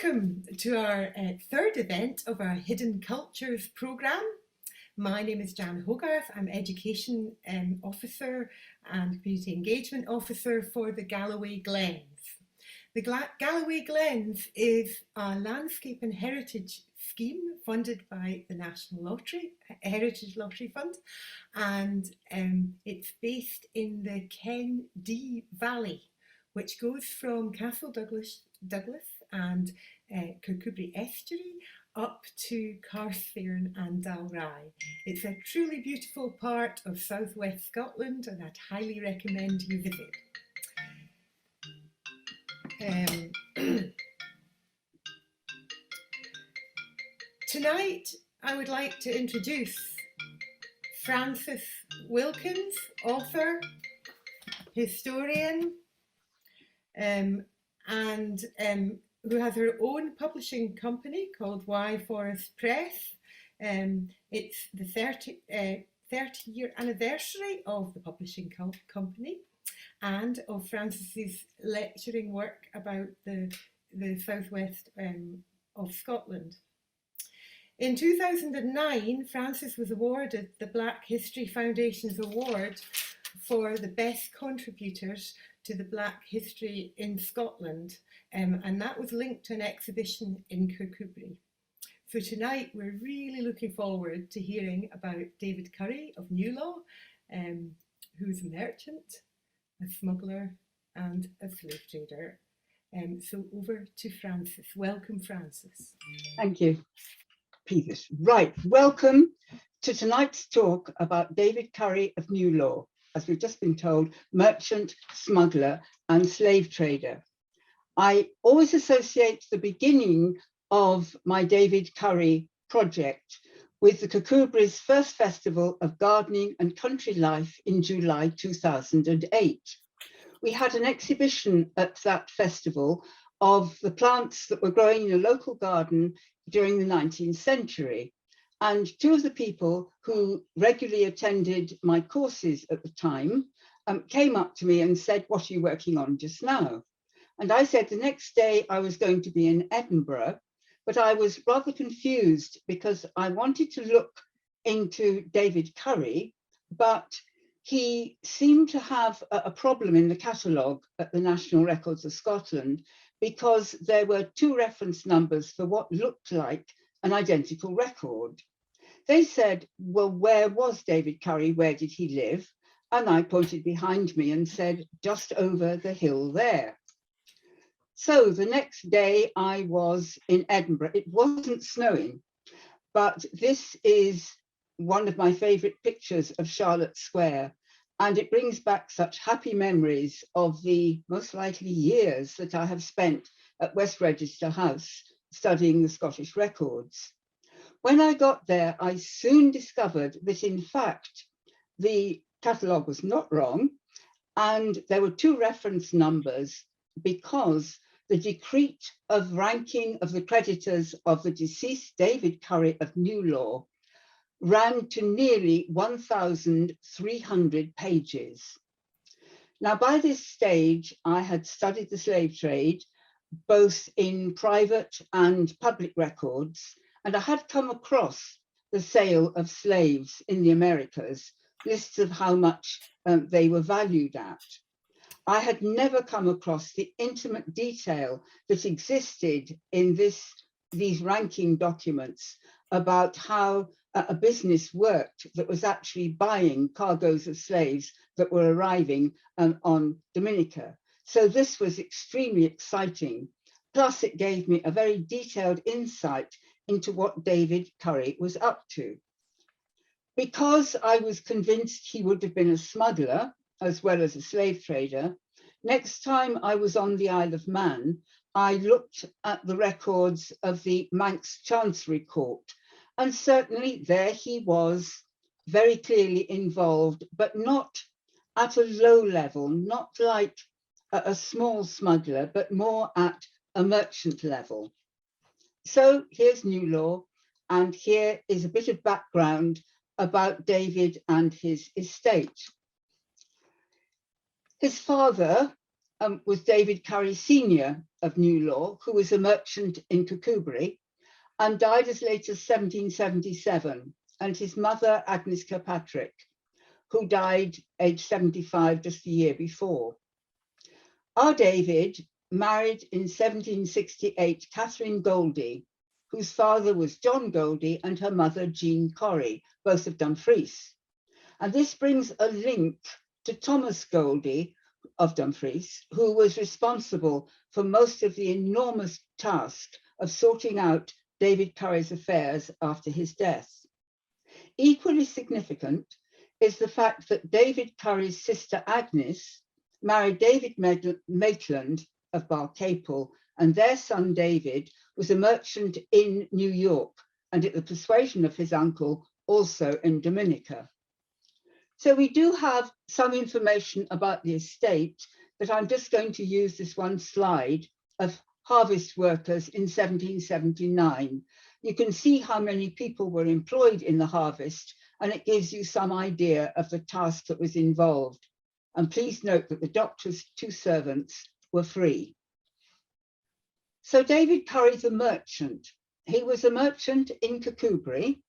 Welcome to our third event of our Hidden Cultures programme. My name is Jan Hogarth. I'm Education Officer and Community Engagement Officer for the Galloway Glens. The Galloway Glens is a landscape and heritage scheme funded by the National Lottery, Heritage Lottery Fund, and it's based in the Ken Dee Valley, which goes from Castle Douglas and Kirkcudbright Estuary up to Carsthairn and Dalry. It's a truly beautiful part of southwest Scotland, and I'd highly recommend you visit. Tonight I would like to introduce Frances Wilkins, author, historian, who has her own publishing company called Y Forest Press. It's the 30-year anniversary of the publishing company and of Frances's lecturing work about the southwest of Scotland. In 2009, Frances was awarded the Black History Foundation's award for the best contributors to the Black history in Scotland, and that was linked to an exhibition in Kirkcudbright. So tonight we're really looking forward to hearing about David Currie of Newlaw, who's a merchant, a smuggler and a slave trader. So over to Frances. Welcome, Frances. Thank you, Peters. Right, welcome to tonight's talk about David Currie of Newlaw. As we've just been told, merchant, smuggler, and slave trader. I always associate the beginning of my David Currie project with the Kirkcudbright's first festival of gardening and country life in July 2008. We had an exhibition at that festival of the plants that were growing in a local garden during the 19th century. And two of the people who regularly attended my courses at the time came up to me and said, "What are you working on just now?" And I said the next day I was going to be in Edinburgh, but I was rather confused because I wanted to look into David Currie, but he seemed to have a problem in the catalogue at the National Records of Scotland because there were two reference numbers for what looked like an identical record. They said, "Well, where was David Currie? Where did he live?" And I pointed behind me and said, "Just over the hill there." So the next day I was in Edinburgh. It wasn't snowing, but this is one of my favourite pictures of Charlotte Square. And it brings back such happy memories of the most likely years that I have spent at West Register House studying the Scottish records. When I got there, I soon discovered that, in fact, the catalogue was not wrong, and there were two reference numbers because the decree of ranking of the creditors of the deceased David Currie of Newlaw ran to nearly 1,300 pages. Now, by this stage, I had studied the slave trade, both in private and public records, and I had come across the sale of slaves in the Americas, lists of how much they were valued at. I had never come across the intimate detail that existed in these ranking documents about how a business worked that was actually buying cargoes of slaves that were arriving on Dominica. So this was extremely exciting. Plus, it gave me a very detailed insight into what David Currie was up to. Because I was convinced he would have been a smuggler as well as a slave trader, next time I was on the Isle of Man, I looked at the records of the Manx Chancery Court, and certainly there he was very clearly involved, but not at a low level, not like a small smuggler, but more at a merchant level. So here's Newlaw, and here is a bit of background about David and his estate. His father was David Currie Senior of Newlaw, who was a merchant in Kirkcudbright and died as late as 1777, and his mother, Agnes Kirkpatrick, who died aged 75 just a year before. Our David married in 1768 Catherine Goldie, whose father was John Goldie and her mother Jean Corrie, both of Dumfries. And this brings a link to Thomas Goldie of Dumfries, who was responsible for most of the enormous task of sorting out David Currie's affairs after his death. Equally significant is the fact that David Currie's sister Agnes married David Maitland of Barcaple, and their son David was a merchant in New York and at the persuasion of his uncle also in Dominica. So we do have some information about the estate, but I'm just going to use this one slide of harvest workers in 1779. You can see how many people were employed in the harvest, and it gives you some idea of the task that was involved. And please note that the doctor's 2 servants were free. So David Currie, the merchant, he was a merchant in Kirkcudbright,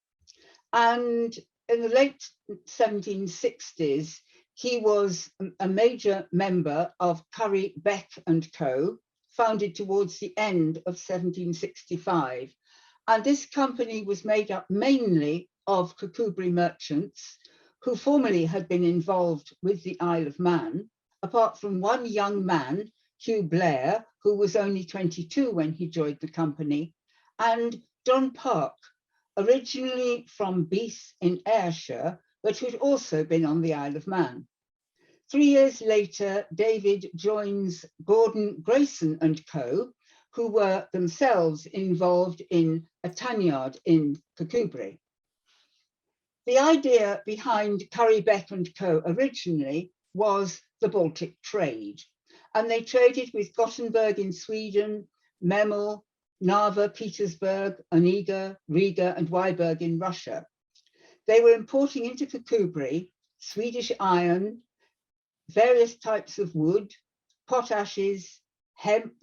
and in the late 1760s, he was a major member of Currie, Beck and Co., founded towards the end of 1765. And this company was made up mainly of Kirkcudbright merchants who formerly had been involved with the Isle of Man, apart from one young man, Hugh Blair, who was only 22 when he joined the company, and John Park, originally from Beath in Ayrshire, but who'd also been on the Isle of Man. 3 years later, David joins Gordon, Grayson and Co., who were themselves involved in a tanyard in Kirkcudbright. The idea behind Currie, Beck and Co. originally was the Baltic trade, and they traded with Gothenburg in Sweden, Memel, Narva, Petersburg, Onega, Riga and Wyburg in Russia. They were importing into Kirkcudbright Swedish iron, various types of wood, potashes, hemp,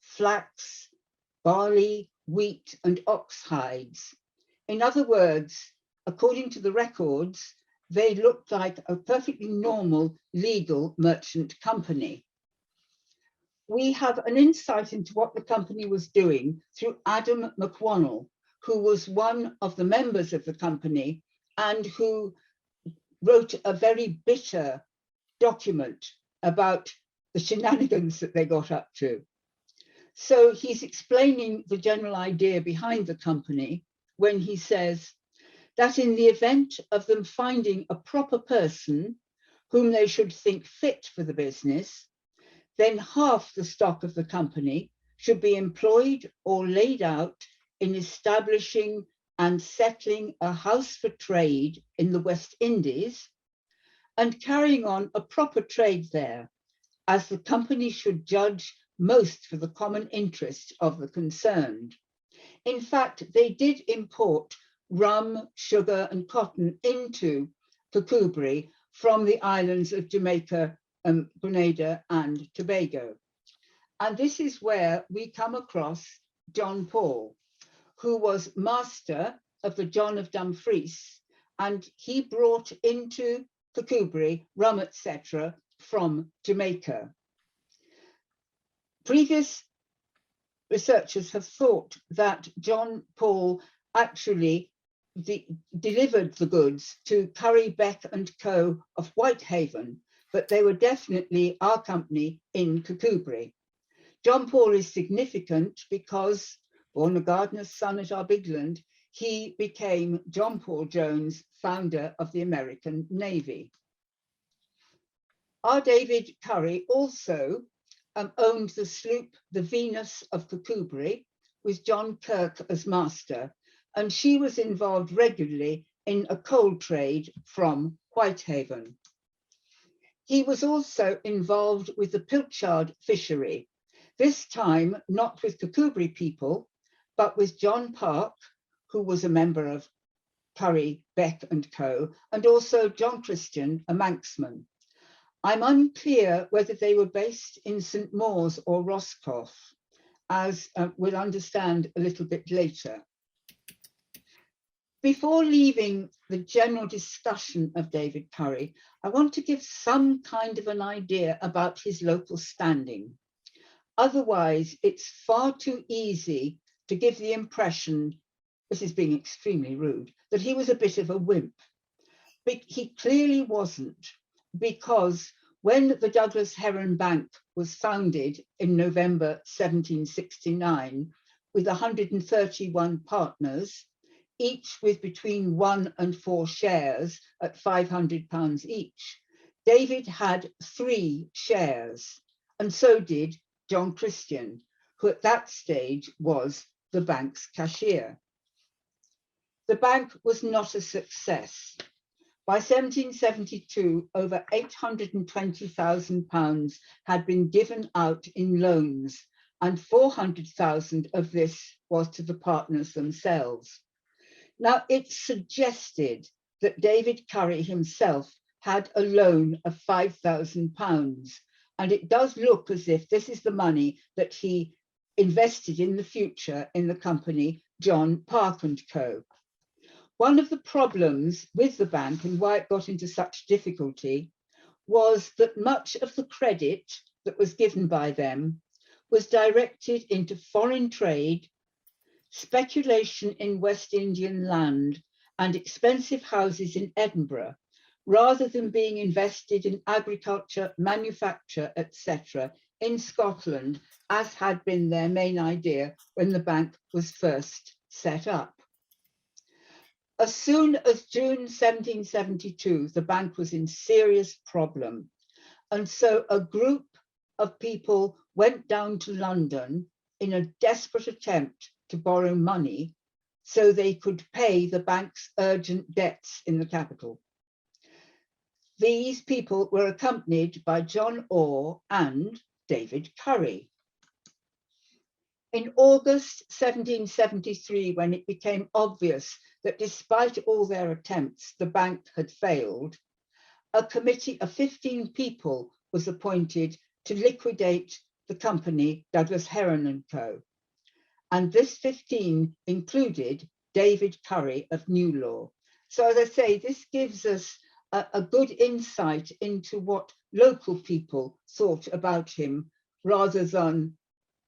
flax, barley, wheat and ox hides. In other words, according to the records, they looked like a perfectly normal legal merchant company. We have an insight into what the company was doing through Adam McWonnell, who was one of the members of the company and who wrote a very bitter document about the shenanigans that they got up to. So he's explaining the general idea behind the company when he says that in the event of them finding a proper person whom they should think fit for the business, then half the stock of the company should be employed or laid out in establishing and settling a house for trade in the West Indies and carrying on a proper trade there, as the company should judge most for the common interest of the concerned. In fact, they did import rum, sugar and cotton into Kirkcudbright from the islands of Jamaica, Grenada and Tobago. And this is where we come across John Paul, who was master of the John of Dumfries, and he brought into Kirkcudbright rum, etc., from Jamaica. Previous researchers have thought that John Paul actually delivered the goods to Currie, Beck and Co. of Whitehaven, but they were definitely our company in Kirkcudbright. John Paul is significant because, born a gardener's son at Arbigland, he became John Paul Jones, founder of the American Navy. Our David Currie also owned the sloop, the Venus of Kirkcudbright, with John Kirk as master, and she was involved regularly in a coal trade from Whitehaven. He was also involved with the pilchard fishery, this time not with Kirkcudbright people, but with John Park, who was a member of Currie, Beck and Co., and also John Christian, a Manxman. I'm unclear whether they were based in St. Mawes or Roscoff, as we'll understand a little bit later. Before leaving the general discussion of David Currie, I want to give some kind of an idea about his local standing. Otherwise, it's far too easy to give the impression, this is being extremely rude, that he was a bit of a wimp. But he clearly wasn't, because when the Douglas Heron Bank was founded in November 1769 with 131 partners, each with between 1 and 4 shares at £500 each, David had 3 shares, and so did John Christian, who at that stage was the bank's cashier. The bank was not a success. By 1772, over £820,000 had been given out in loans, and 400,000 of this was to the partners themselves. Now, it's suggested that David Currie himself had a loan of £5,000, and it does look as if this is the money that he invested in the future in the company John Park & Co. One of the problems with the bank and why it got into such difficulty was that much of the credit that was given by them was directed into foreign trade, speculation in West Indian land, and expensive houses in Edinburgh, rather than being invested in agriculture, manufacture, etc. in Scotland, as had been their main idea when the bank was first set up. As soon as June 1772, the bank was in serious problem. And so a group of people went down to London in a desperate attempt to borrow money so they could pay the bank's urgent debts in the capital. These people were accompanied by John Orr and David Currie. In August 1773, when it became obvious that despite all their attempts, the bank had failed, a committee of 15 people was appointed to liquidate the company Douglas Heron & Co. And this 15 included David Currie of Newlaw. So as I say, this gives us a good insight into what local people thought about him rather than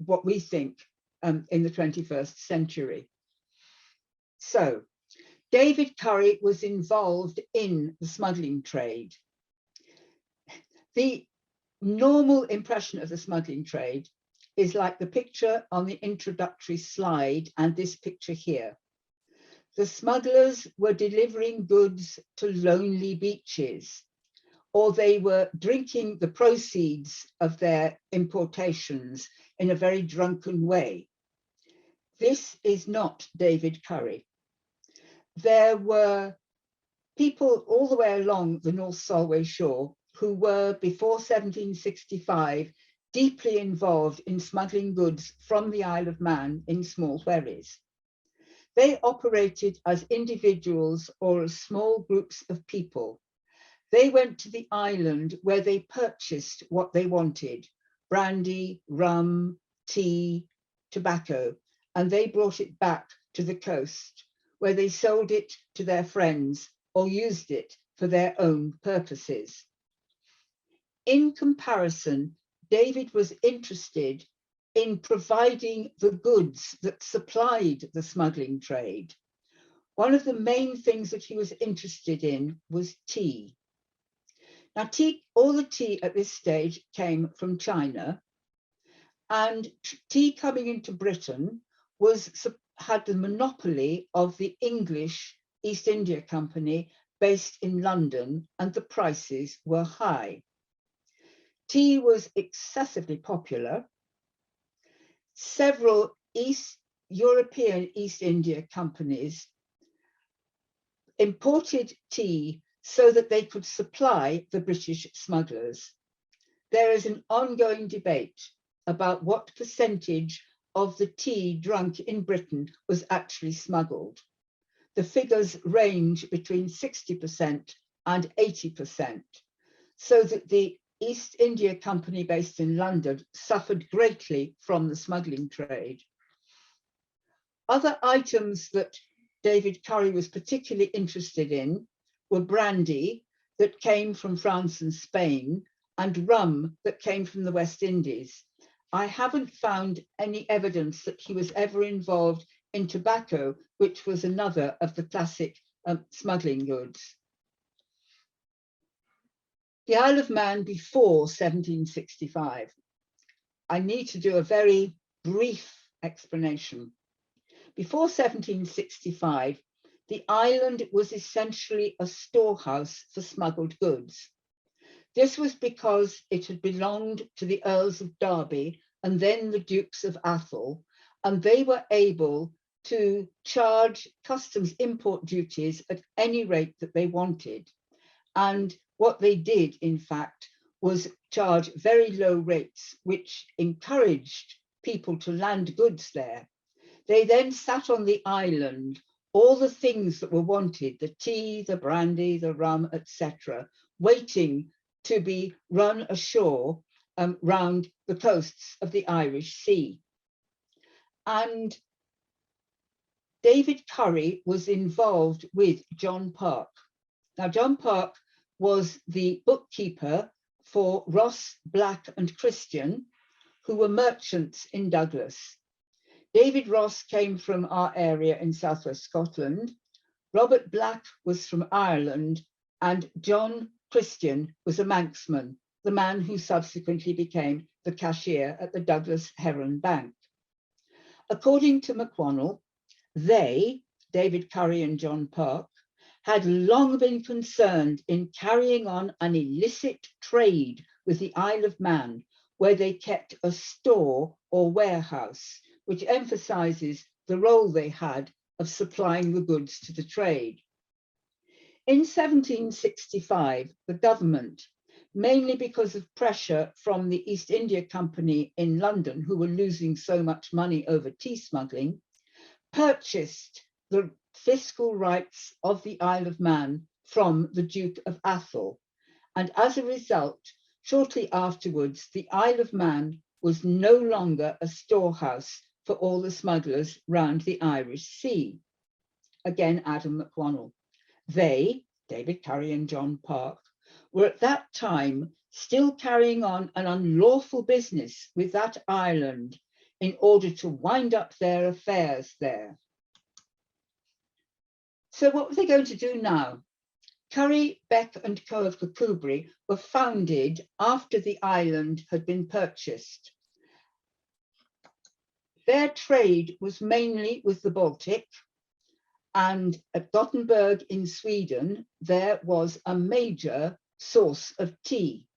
what we think in the 21st century. So David Currie was involved in the smuggling trade. The normal impression of the smuggling trade is like the picture on the introductory slide and this picture here. The smugglers were delivering goods to lonely beaches, or they were drinking the proceeds of their importations in a very drunken way. This is not David Currie. There were people all the way along the North Solway shore who were, before 1765, deeply involved in smuggling goods from the Isle of Man in small wherries. They operated as individuals or as small groups of people. They went to the island where they purchased what they wanted, brandy, rum, tea, tobacco, and they brought it back to the coast, where they sold it to their friends or used it for their own purposes. In comparison, David was interested in providing the goods that supplied the smuggling trade. One of the main things that he was interested in was tea. Now, all the tea at this stage came from China, and tea coming into Britain had the monopoly of the English East India Company based in London, and the prices were high. Tea was excessively popular. Several European East India companies imported tea so that they could supply the British smugglers. There is an ongoing debate about what percentage of the tea drunk in Britain was actually smuggled. The figures range between 60% and 80%, so that the East India Company based in London suffered greatly from the smuggling trade. Other items that David Currie was particularly interested in were brandy that came from France and Spain and rum that came from the West Indies. I haven't found any evidence that he was ever involved in tobacco, which was another of the classic smuggling goods. The Isle of Man before 1765. I need to do a very brief explanation. Before 1765, the island was essentially a storehouse for smuggled goods. This was because it had belonged to the Earls of Derby and then the Dukes of Atholl, and they were able to charge customs import duties at any rate that they wanted. And what they did, in fact, was charge very low rates, which encouraged people to land goods there. They then sat on the island, all the things that were wanted, the tea, the brandy, the rum, etc., waiting to be run ashore round the coasts of the Irish Sea. And David Currie was involved with John Park. Now, John Park was the bookkeeper for Ross, Black and Christian, who were merchants in Douglas. David Ross came from our area in southwest Scotland. Robert Black was from Ireland, and John Christian was a Manxman, the man who subsequently became the cashier at the Douglas Heron Bank. According to McWonnell, they, David Currie and John Park, had long been concerned in carrying on an illicit trade with the Isle of Man, where they kept a store or warehouse, which emphasizes the role they had of supplying the goods to the trade. In 1765, the government, mainly because of pressure from the East India Company in London, who were losing so much money over tea smuggling, purchased the fiscal rights of the Isle of Man from the Duke of Atholl. And as a result, shortly afterwards, the Isle of Man was no longer a storehouse for all the smugglers round the Irish Sea. Again, Adam McWonnell. They, David Currie and John Park, were at that time still carrying on an unlawful business with that island in order to wind up their affairs there. So what were they going to do now? Currie, Beck and Co of Kirkcudbright were founded after the island had been purchased. Their trade was mainly with the Baltic, and at Gothenburg in Sweden, there was a major source of tea.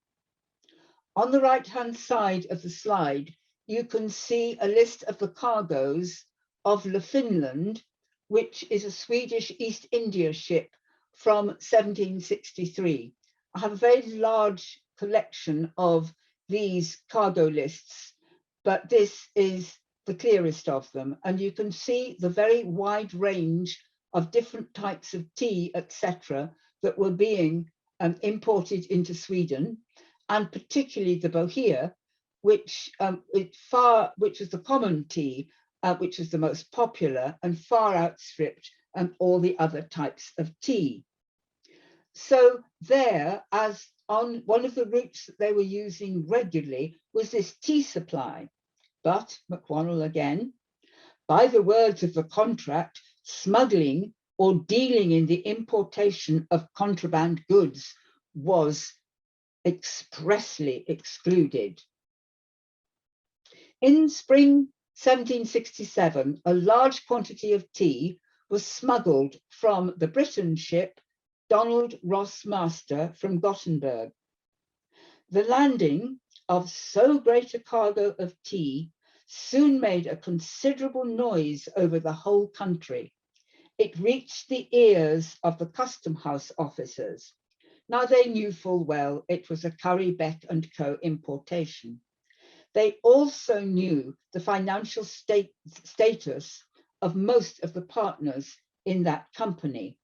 On the right-hand side of the slide, you can see a list of the cargoes of Le Finland, which is a Swedish East India ship from 1763. I have a very large collection of these cargo lists, but this is the clearest of them. And you can see the very wide range of different types of tea, etc., that were being imported into Sweden, and particularly the bohea, which was the common tea, which was the most popular and far outstripped all the other types of tea. So there, as on one of the routes that they were using regularly, was this tea supply. But, McWonnell again, by the words of the contract, smuggling or dealing in the importation of contraband goods was expressly excluded. In spring 1767, a large quantity of tea was smuggled from the Briton ship Donald Ross Master from Gothenburg. The landing of so great a cargo of tea soon made a considerable noise over the whole country. It reached the ears of the custom house officers. Now they knew full well it was a Currie, Beck and Co importation. They also knew the financial status of most of the partners in that company.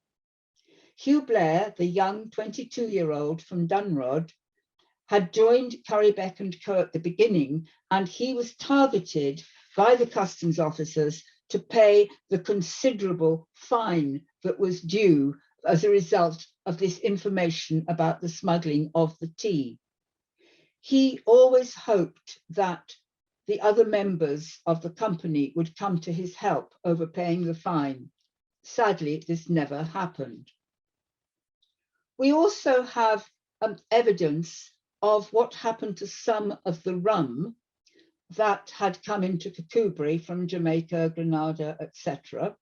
Hugh Blair, the young 22-year-old from Dunrod, had joined Currie, Beck and Co at the beginning, and he was targeted by the customs officers to pay the considerable fine that was due as a result of this information about the smuggling of the tea. He always hoped that the other members of the company would come to his help over paying the fine. Sadly, this never happened. We also have evidence of what happened to some of the rum that had come into Kirkcudbright from Jamaica, Grenada, etc.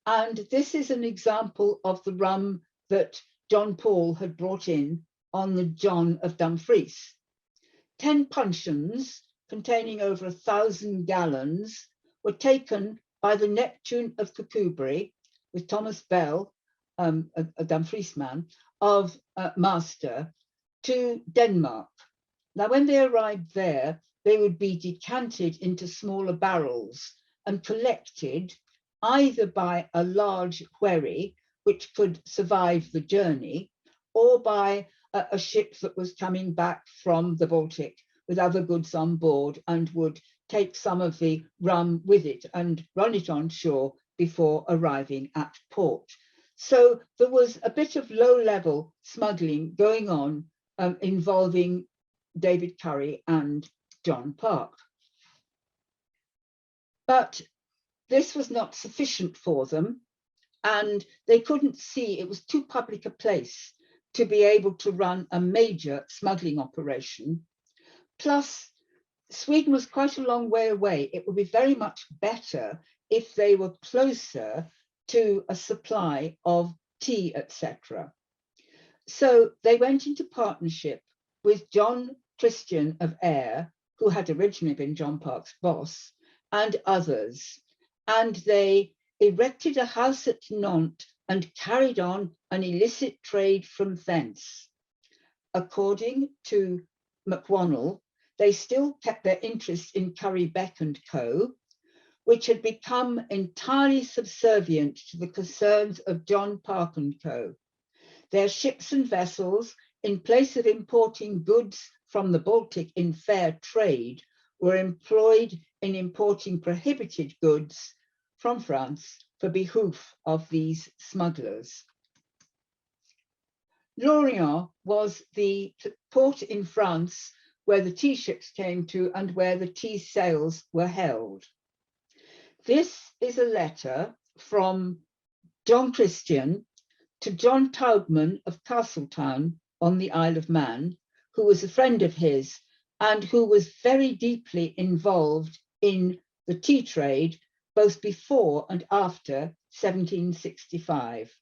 And this is an example of the rum that John Paul had brought in on the John of Dumfries. 10 puncheons containing over 1,000 gallons were taken by the Neptune of Kirkcudbright with Thomas Bell, a Dumfries man, of Master, to Denmark. Now, when they arrived there, they would be decanted into smaller barrels and collected either by a large wherry, which could survive the journey, or by a ship that was coming back from the Baltic with other goods on board and would take some of the rum with it and run it on shore before arriving at port. So there was a bit of low-level smuggling going on involving David Currie and John Park. But this was not sufficient for them, and they couldn't see, it was too public a place to be able to run a major smuggling operation. Plus, Sweden was quite a long way away. It would be very much better if they were closer to a supply of tea, etc. So they went into partnership with John Christian of Ayr, who had originally been John Park's boss, and others. And they erected a house at Nantes and carried on an illicit trade from thence. According to McWonnell, they still kept their interest in Currie, Beck and Co, which had become entirely subservient to the concerns of John Park and Co. Their ships and vessels, in place of importing goods from the Baltic in fair trade, were employed in importing prohibited goods from France for behoof of these smugglers. Lorient was the port in France where the tea ships came to and where the tea sales were held. This is a letter from John Christian to John Taubman of Castletown on the Isle of Man, who was a friend of his and who was very deeply involved in the tea trade, both before and after 1765.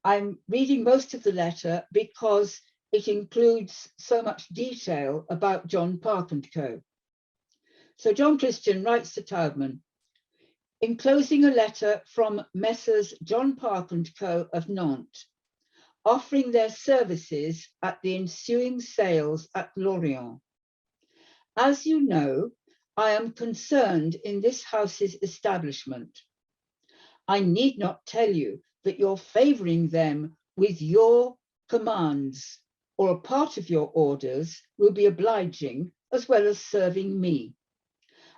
I'm reading most of the letter because it includes so much detail about John Park and Co. So John Christian writes to Taubman, enclosing a letter from Messrs. John Park and Co. of Nantes, offering their services at the ensuing sales at Lorient. As you know, I am concerned in this house's establishment. I need not tell you that your favouring them with your commands or a part of your orders will be obliging as well as serving me.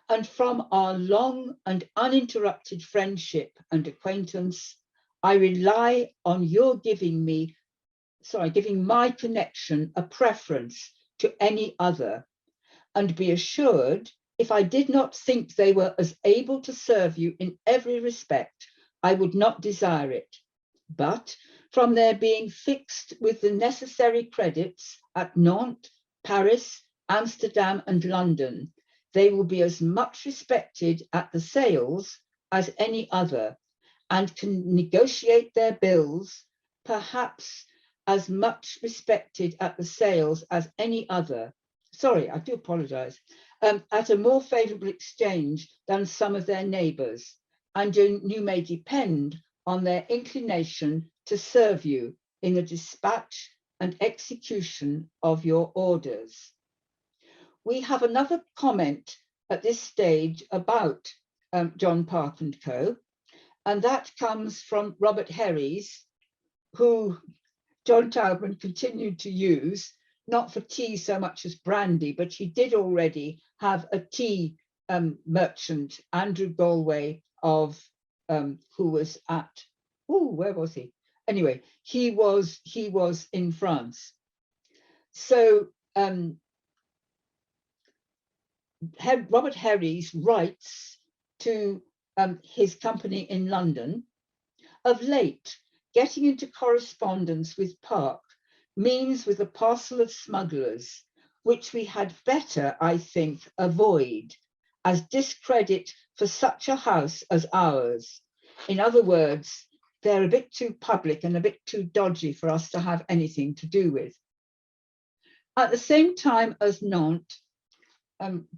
And from our long and uninterrupted friendship and acquaintance, I rely on your giving my connection a preference to any other, and be assured, if I did not think they were as able to serve you in every respect, I would not desire it. But from their being fixed with the necessary credits at Nantes, Paris, Amsterdam, and London, they will be as much respected at the sales as any other, and can negotiate their bills, perhaps as much respected at the sales as any other. Sorry, I do apologize. At a more favourable exchange than some of their neighbours, and you may depend on their inclination to serve you in the dispatch and execution of your orders. We have another comment at this stage about John Park and Co, and that comes from Robert Herries, who John Taubman continued to use not for tea so much as brandy, but he did already have a tea merchant, Andrew Galloway of who was at, where was he? Anyway, he was in France. So Robert Herries writes to his company in London, of late, getting into correspondence with Park means with a parcel of smugglers, which we had better, I think, avoid, as discredit for such a house as ours. In other words, they're a bit too public and a bit too dodgy for us to have anything to do with. At the same time as Nantes,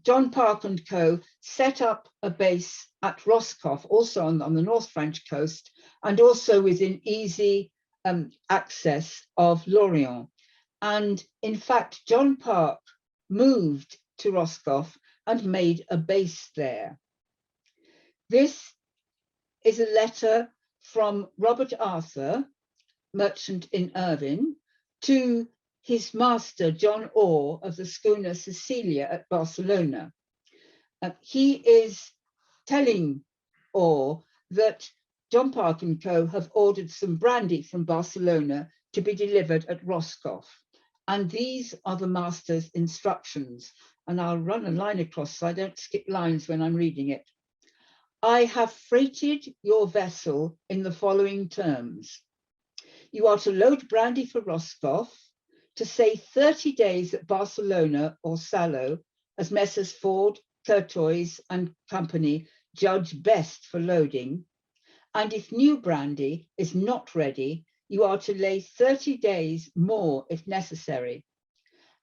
John Park and Co. set up a base at Roscoff, also on the North French coast, and also within easy access of Lorient. And in fact, John Park moved to Roscoff and made a base there. This is a letter from Robert Arthur, merchant in Irvine, to his master, John Orr, of the schooner Cecilia at Barcelona. He is telling Orr that John Park and Co. have ordered some brandy from Barcelona to be delivered at Roscoff. And these are the master's instructions. And I'll run a line across so I don't skip lines when I'm reading it. I have freighted your vessel in the following terms. You are to load brandy for Roscoff, to say 30 days at Barcelona or Salo, as Messrs. Ford, Courtois and Company judge best for loading. And if new brandy is not ready, you are to lay 30 days more if necessary.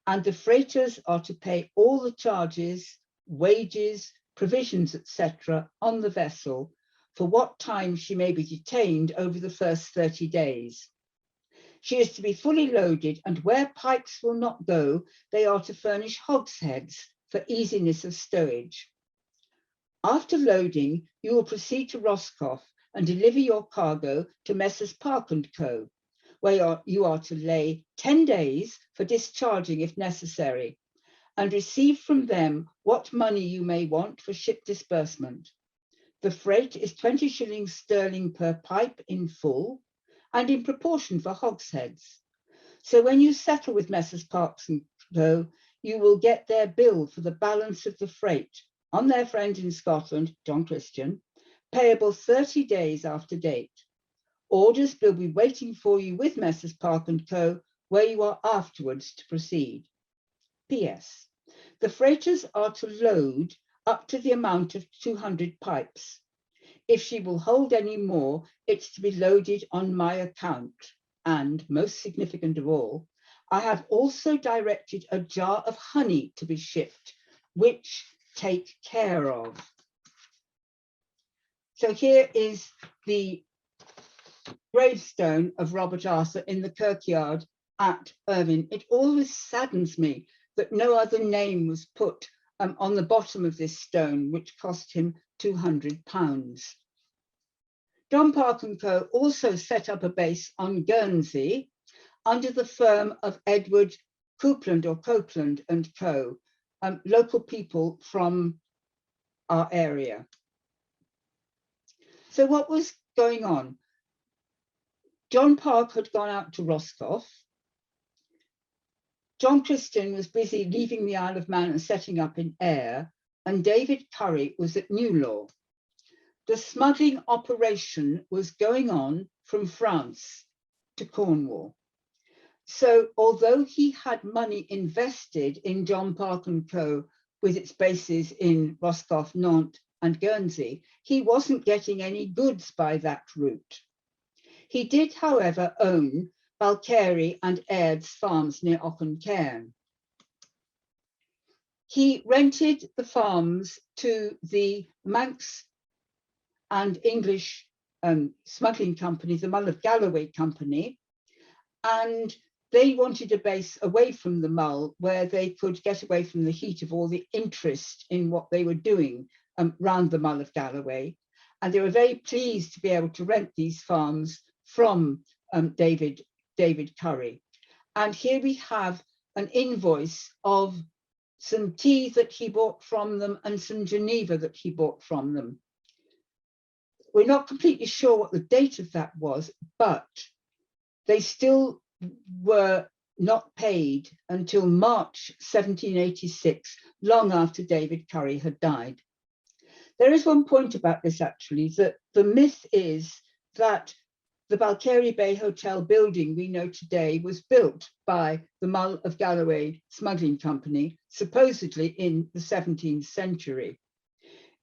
And the freighters are to pay all the charges, wages, provisions, etc. on the vessel for what time she may be detained over the first 30 days. She is to be fully loaded, and where pipes will not go, they are to furnish hogsheads for easiness of stowage. After loading, you will proceed to Roscoff and deliver your cargo to Messrs. Park and Co., where you are to lay 10 days for discharging if necessary, and receive from them what money you may want for ship disbursement. The freight is 20 shillings sterling per pipe in full, and in proportion for hogsheads. So when you settle with Messrs. Parks and Co., you will get their bill for the balance of the freight on their friend in Scotland, John Christian, payable 30 days after date. Orders will be waiting for you with Messrs. Park and Co., where you are afterwards to proceed. P.S. The freighters are to load up to the amount of 200 pipes. If she will hold any more, it's to be loaded on my account. And most significant of all, I have also directed a jar of honey to be shipped, which take care of. So here is the gravestone of Robert Arthur in the kirkyard at Irvine. It always saddens me that no other name was put on the bottom of this stone, which cost him £200. John Park and Co. also set up a base on Guernsey under the firm of Edward Copeland and Co., local people from our area. So what was going on? John Park had gone out to Roscoff. John Christian was busy leaving the Isle of Man and setting up in Ayr, and David Currie was at Newlaw. The smuggling operation was going on from France to Cornwall. So although he had money invested in John Park and Co. with its bases in Roscoff, Nantes and Guernsey, he wasn't getting any goods by that route. He did, however, own Balcarry and Aird's farms near Auchencairn. He rented the farms to the Manx and English smuggling company, the Mull of Galloway Company, and they wanted a base away from the Mull where they could get away from the heat of all the interest in what they were doing round the Mull of Galloway. And they were very pleased to be able to rent these farms from David Currie. And here we have an invoice of some tea that he bought from them and some Geneva that he bought from them. We're not completely sure what the date of that was, but they still were not paid until March 1786, long after David Currie had died. There is one point about this, actually, that the myth is that the Balcarres Bay Hotel building we know today was built by the Mull of Galloway Smuggling Company, supposedly in the 17th century.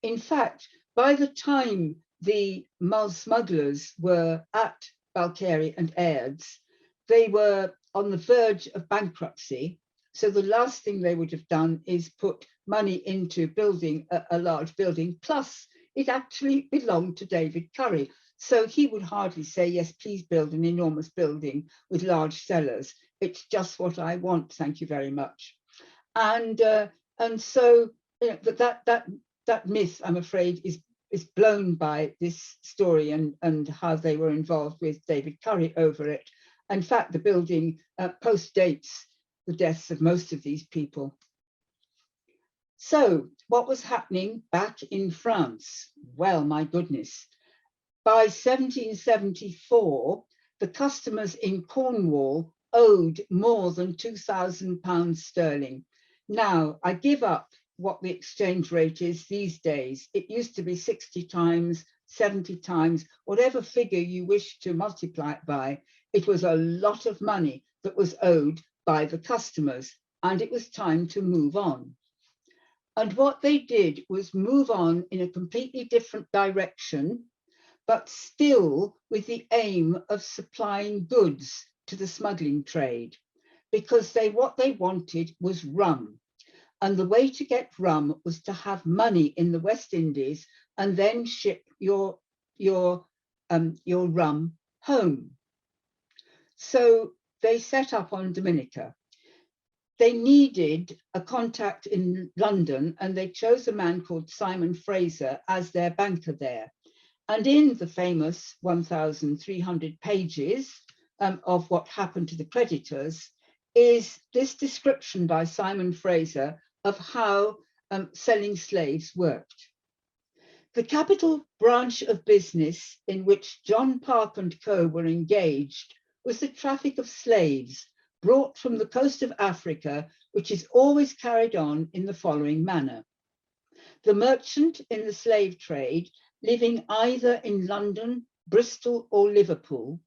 In fact, by the time the Mull smugglers were at Balcarres and Aird's, they were on the verge of bankruptcy. So the last thing they would have done is put money into building a large building. Plus, it actually belonged to David Currie. So he would hardly say, yes, please build an enormous building with large cellars. It's just what I want, thank you very much. And so that myth, I'm afraid, is blown by this story and how they were involved with David Currie over it. In fact, the building post-dates the deaths of most of these people. So what was happening back in France? Well, my goodness. By 1774, the customers in Cornwall owed more than £2,000 sterling. Now, I give up what the exchange rate is these days. It used to be 60 times, 70 times, whatever figure you wish to multiply it by. It was a lot of money that was owed by the customers, and it was time to move on. And what they did was move on in a completely different direction, but still with the aim of supplying goods to the smuggling trade, because what they wanted was rum. And the way to get rum was to have money in the West Indies and then ship your rum home. So they set up on Dominica. They needed a contact in London, and they chose a man called Simon Fraser as their banker there. And in the famous 1,300 pages of what happened to the creditors is this description by Simon Fraser of how selling slaves worked. The capital branch of business in which John Park and Co. were engaged was the traffic of slaves brought from the coast of Africa, which is always carried on in the following manner. The merchant in the slave trade, living either in London, Bristol, or Liverpool,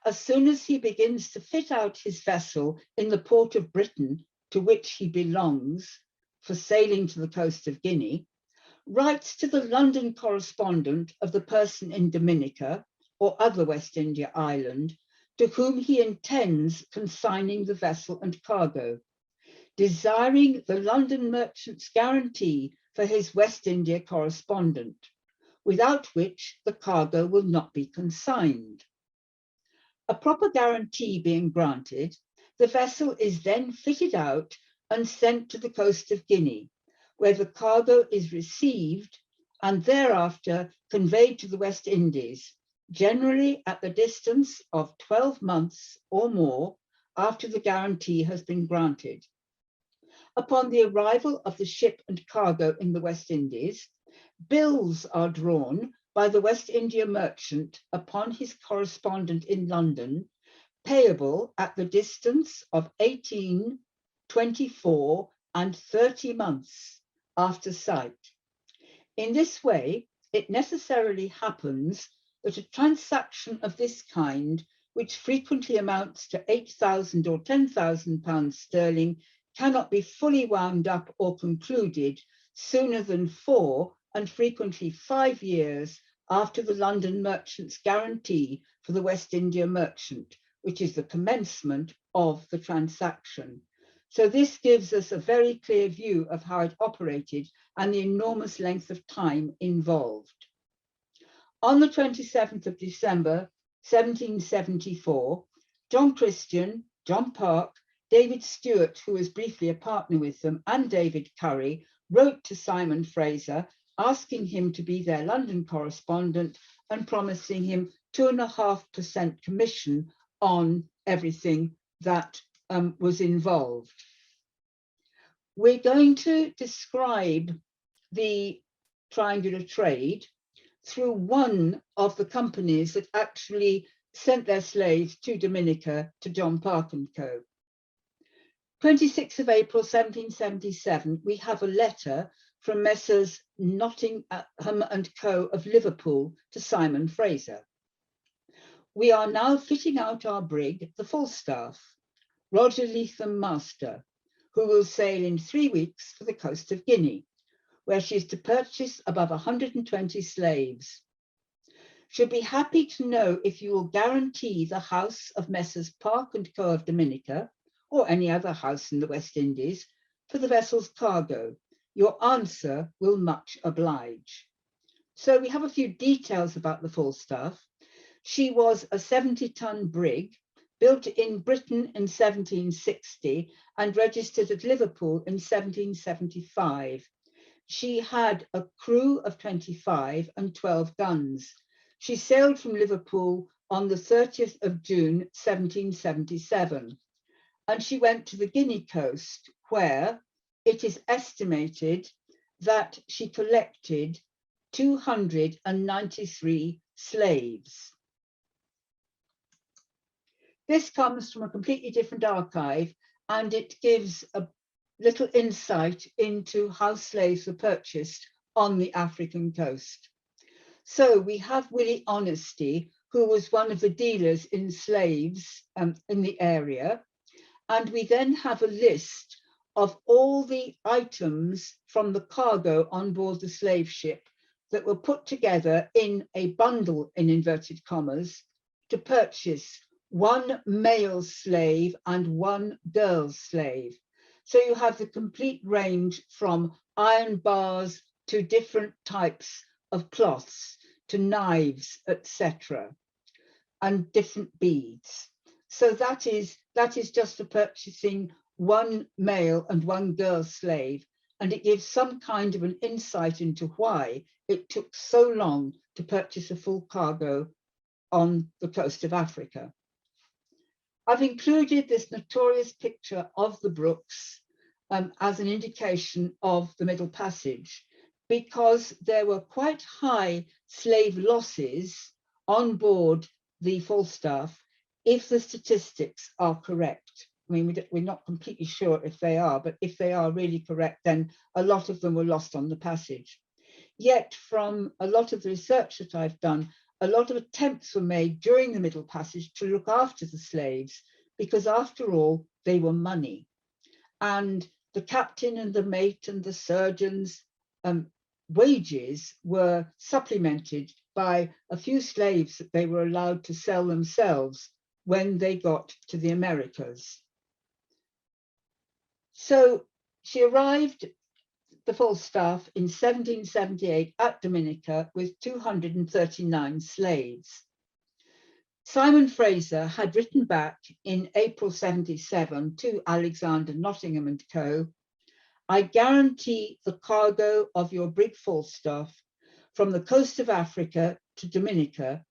as soon as he begins to fit out his vessel in the port of Britain to which he belongs for sailing to the coast of Guinea, writes to the London correspondent of the person in Dominica or other West India island to whom he intends consigning the vessel and cargo, desiring the London merchant's guarantee for his West India correspondent, without which the cargo will not be consigned. A proper guarantee being granted, the vessel is then fitted out and sent to the coast of Guinea, where the cargo is received and thereafter conveyed to the West Indies, generally at the distance of 12 months or more after the guarantee has been granted. Upon the arrival of the ship and cargo in the West Indies, bills are drawn by the West India merchant upon his correspondent in London, payable at the distance of 18, 24, and 30 months after sight. In this way, it necessarily happens that a transaction of this kind, which frequently amounts to £8,000 or £10,000 sterling, cannot be fully wound up or concluded sooner than 4 and frequently 5 years after the London merchant's guarantee for the West India merchant, which is the commencement of the transaction. So this gives us a very clear view of how it operated and the enormous length of time involved. On the 27th of December, 1774, John Christian, John Park, David Stewart, who was briefly a partner with them, and David Currie wrote to Simon Fraser, asking him to be their London correspondent and promising him 2.5% commission on everything that was involved. we're going to describe the triangular trade through one of the companies that actually sent their slaves to Dominica to John Park and Co. 26th of April 1777, we have a letter from Messrs. Nottingham and Co. of Liverpool to Simon Fraser. We are now fitting out our brig, the Falstaff, Roger Leatham master, who will sail in 3 weeks for the coast of Guinea, where she is to purchase above 120 slaves. Should be happy to know if you will guarantee the house of Messrs. Park and Co. of Dominica, or any other house in the West Indies, for the vessel's cargo. Your answer will much oblige. So we have a few details about the Falstaff. She was a 70-ton brig, built in Britain in 1760 and registered at Liverpool in 1775. She had a crew of 25 and 12 guns. She sailed from Liverpool on the 30th of June, 1777. And she went to the Guinea coast, where it is estimated that she collected 293 slaves. This comes from a completely different archive, and it gives a little insight into how slaves were purchased on the African coast. So we have Willie Honesty, who was one of the dealers in slaves in the area. And we then have a list of all the items from the cargo on board the slave ship that were put together in a bundle, in inverted commas, to purchase one male slave and one girl slave. So you have the complete range from iron bars to different types of cloths, to knives, etc., and different beads. So that is just for purchasing one male and one girl slave, and it gives some kind of an insight into why it took so long to purchase a full cargo on the coast of Africa. I've included this notorious picture of the Brooks as an indication of the Middle Passage, because there were quite high slave losses on board the Falstaff, if the statistics are correct. I mean, we're not completely sure if they are, but if they are really correct, then a lot of them were lost on the passage. Yet from a lot of the research that I've done, a lot of attempts were made during the Middle Passage to look after the slaves, because after all, they were money. And the captain and the mate and the surgeon's wages were supplemented by a few slaves that they were allowed to sell themselves when they got to the Americas. So she arrived, the Falstaff, in 1778 at Dominica with 239 slaves. Simon Fraser had written back in April 77 to Alexander Nottingham and Co. I guarantee the cargo of your brig Falstaff from the coast of Africa to Dominica,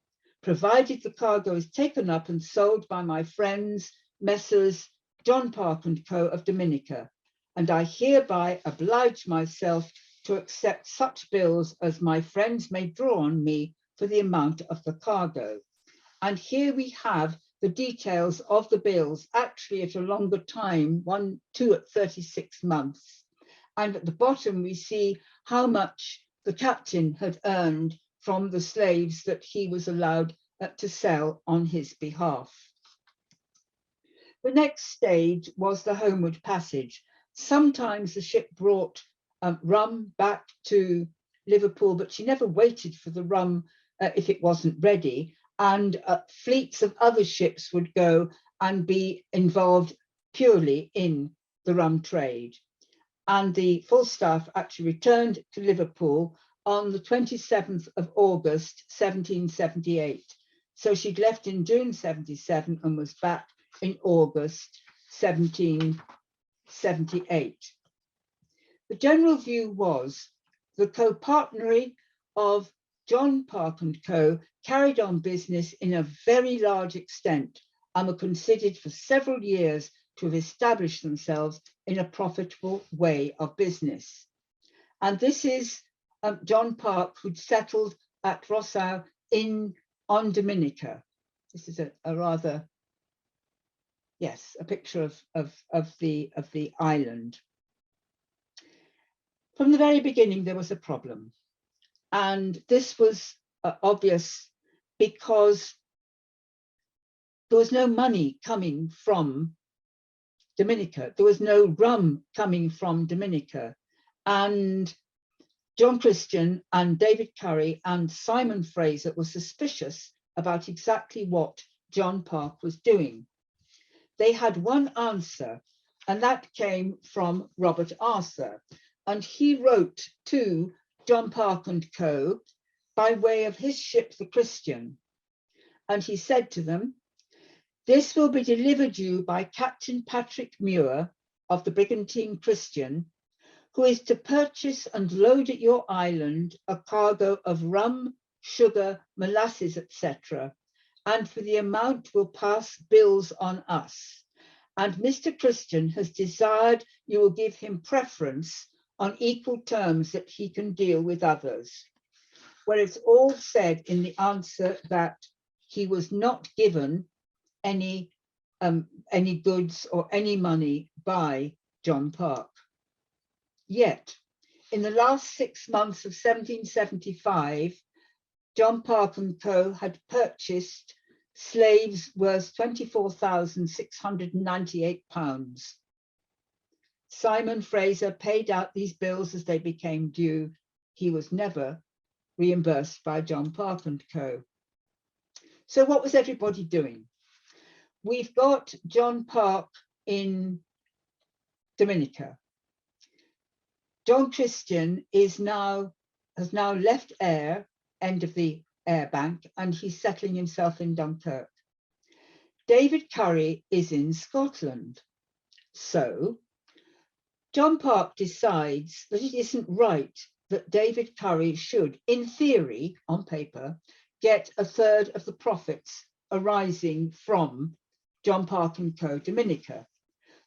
provided the cargo is taken up and sold by my friends, Messrs. John Park and Co. of Dominica, and I hereby oblige myself to accept such bills as my friends may draw on me for the amount of the cargo. And here we have the details of the bills, actually at a longer time, two at 36 months. And at the bottom, we see how much the captain had earned from the slaves that he was allowed to sell on his behalf. The next stage was the Homewood Passage. Sometimes the ship brought rum back to Liverpool, but she never waited for the rum if it wasn't ready. And fleets of other ships would go and be involved purely in the rum trade. And the Falstaff actually returned to Liverpool on the 27th of August, 1778. So she'd left in June 77 and was back in August 1778. The general view was the co-partnery of John Park and Co. carried on business in a very large extent and were considered for several years to have established themselves in a profitable way of business. And this is John Park, who'd settled at Rossau on Dominica. This is a rather, yes, a picture of the island. From the very beginning, there was a problem. And this was obvious because there was no money coming from Dominica. There was no rum coming from Dominica. And John Christian and David Currie and Simon Fraser were suspicious about exactly what John Park was doing. They had one answer, and that came from Robert Arthur. And he wrote to John Park and Co. by way of his ship, the Christian. And he said to them, "This will be delivered you by Captain Patrick Muir of the brigantine Christian, who is to purchase and load at your island a cargo of rum, sugar, molasses, etc. And for the amount will pass bills on us. And Mr. Christian has desired you will give him preference on equal terms that he can deal with others." Well, it's all said in the answer that he was not given any goods or any money by John Park. Yet, in the last 6 months of 1775, John Park and Co. had purchased slaves worth £24,698. Simon Fraser paid out these bills as they became due. He was never reimbursed by John Park and Co. So what was everybody doing? We've got John Park in Dominica. John Christian has now left Ayr, end of the Ayr Bank, and he's settling himself in Dunkirk. David Currie is in Scotland. So John Park decides that it isn't right that David Currie should, in theory, on paper, get a third of the profits arising from John Park and Co. Dominica.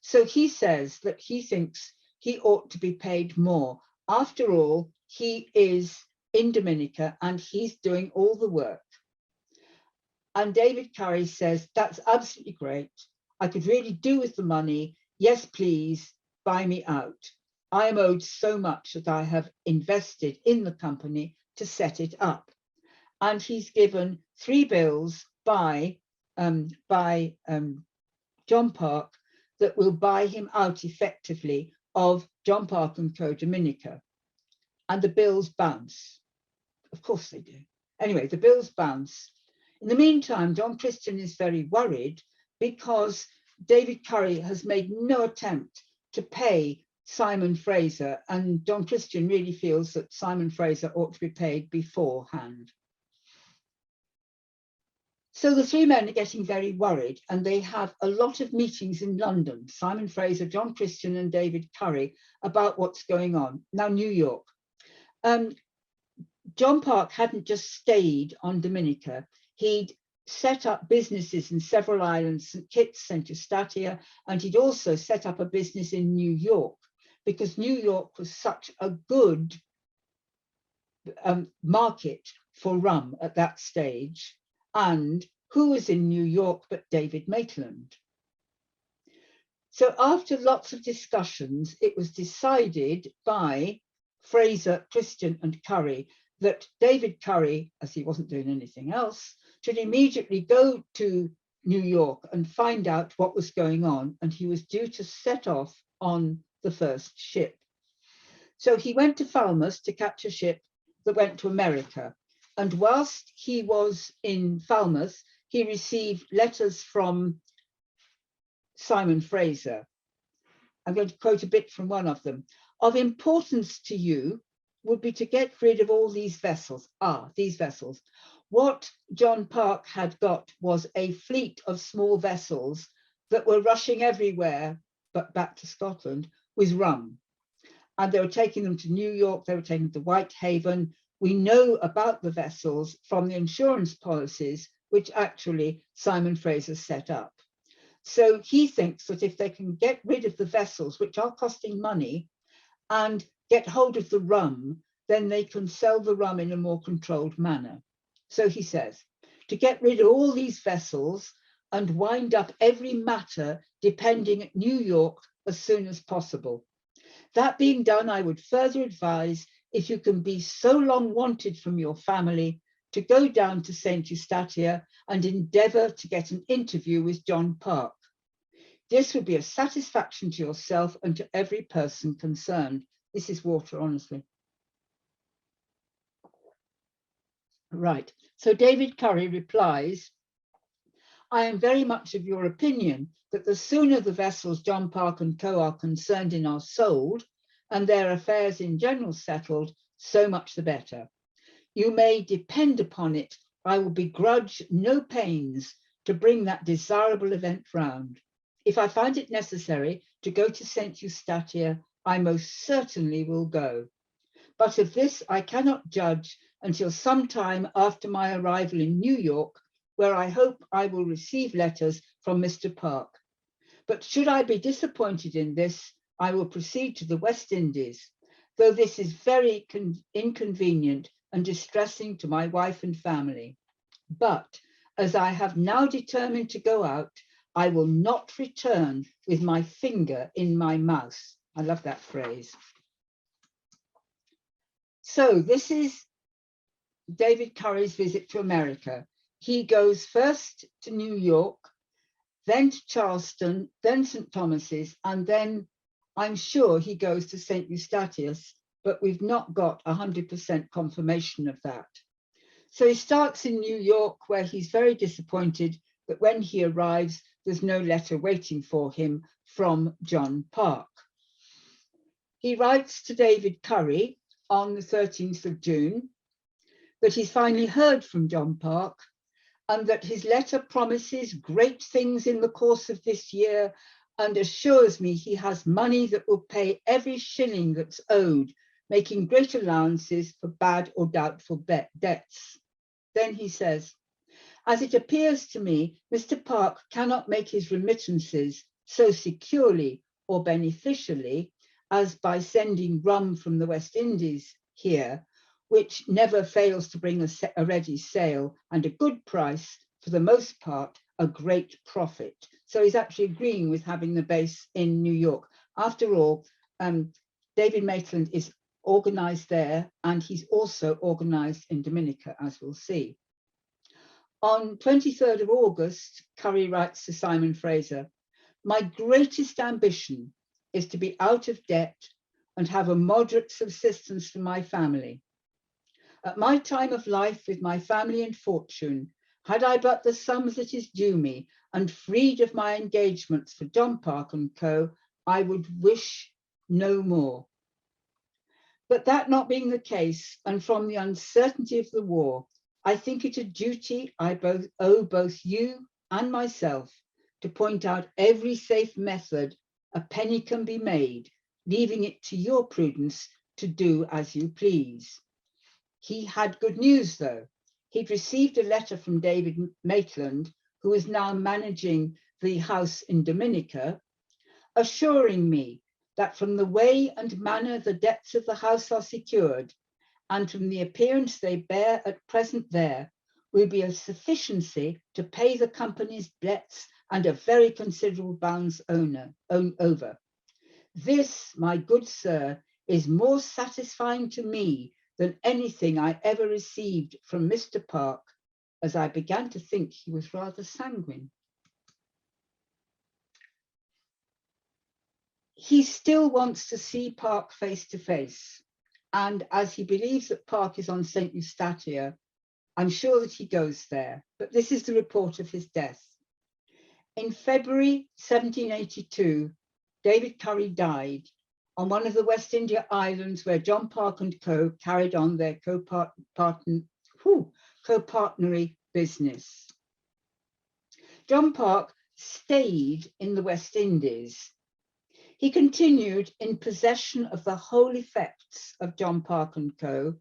So he says that he thinks he ought to be paid more. After all, he is in Dominica and he's doing all the work. And David Currie says, "That's absolutely great. I could really do with the money. Yes, please, buy me out. I am owed so much that I have invested in the company to set it up." And he's given 3 bills by John Park that will buy him out effectively of John Park and Co. Dominica. And the bills bounce. Of course they do. Anyway, the bills bounce. In the meantime, John Christian is very worried because David Currie has made no attempt to pay Simon Fraser, and John Christian really feels that Simon Fraser ought to be paid beforehand. So the 3 men are getting very worried, and they have a lot of meetings in London, Simon Fraser, John Christian and David Currie, about what's going on. Now, New York. John Park hadn't just stayed on Dominica. He'd set up businesses in several islands, St. Kitts, St. Eustatia, and he'd also set up a business in New York, because New York was such a good market for rum at that stage. And who was in New York but David Maitland? So after lots of discussions, it was decided by Fraser, Christian and Currie that David Currie, as he wasn't doing anything else, should immediately go to New York and find out what was going on. And he was due to set off on the first ship. So he went to Falmouth to catch a ship that went to America. And whilst he was in Falmouth, he received letters from Simon Fraser. I'm going to quote a bit from one of them. "Of importance to you would be to get rid of all these vessels." These vessels. What John Park had got was a fleet of small vessels that were rushing everywhere, but back to Scotland, with rum. And they were taking them to New York, they were taking them to Whitehaven. We know about the vessels from the insurance policies, which actually Simon Fraser set up. So he thinks that if they can get rid of the vessels, which are costing money, and get hold of the rum, then they can sell the rum in a more controlled manner. So he says, to get rid of all these vessels and wind up every matter depending at New York as soon as possible. That being done, I would further advise, if you can be so long wanted from your family, to go down to St. Eustatia and endeavour to get an interview with John Park. This would be a satisfaction to yourself and to every person concerned. This is water, honestly. Right, so David Currie replies, I am very much of your opinion that the sooner the vessels John Park and Co are concerned in are sold and their affairs in general settled, so much the better. You may depend upon it, I will begrudge no pains to bring that desirable event round. If I find it necessary to go to St. Eustatia, I most certainly will go. But of this I cannot judge until some time after my arrival in New York, where I hope I will receive letters from Mr. Park. But should I be disappointed in this, I will proceed to the West Indies, though this is very inconvenient and distressing to my wife and family. But as I have now determined to go out, I will not return with my finger in my mouth. I love that phrase. So this is David Currie's visit to America. He goes first to New York, then to Charleston, then St. Thomas's, and then I'm sure he goes to St. Eustatius, but we've not got 100% confirmation of that. So he starts in New York, where he's very disappointed that when he arrives, there's no letter waiting for him from John Park. He writes to David Currie on the 13th of June that he's finally heard from John Park and that his letter promises great things in the course of this year and assures me he has money that will pay every shilling that's owed, making great allowances for bad or doubtful debts. Then he says, as it appears to me, Mr. Park cannot make his remittances so securely or beneficially as by sending rum from the West Indies here, which never fails to bring a ready sale and a good price, for the most part, a great profit. So he's actually agreeing with having the base in New York. After all, David Maitland is organized there, and he's also organized in Dominica, as we'll see. On 23rd of August, Currie writes to Simon Fraser, my greatest ambition is to be out of debt and have a moderate subsistence for my family. At my time of life with my family and fortune, had I but the sums that is due me and freed of my engagements for John Park and Co, I would wish no more. But that not being the case, and from the uncertainty of the war, I think it a duty I owe both you and myself to point out every safe method a penny can be made, leaving it to your prudence to do as you please. He had good news, though. He'd received a letter from David Maitland, who is now managing the house in Dominica, assuring me that from the way and manner the debts of the house are secured, and from the appearance they bear at present there, will be a sufficiency to pay the company's debts and a very considerable bounds over. This, my good sir, is more satisfying to me than anything I ever received from Mr. Park, as I began to think he was rather sanguine. He still wants to see Park face to face, and as he believes that Park is on St. Eustatia, I'm sure that he goes there, but this is the report of his death. In February 1782, David Currie died on one of the West India islands where John Park and Co carried on their co-partnery business. John Park stayed in the West Indies. He continued in possession of the whole effects of John Park and Co,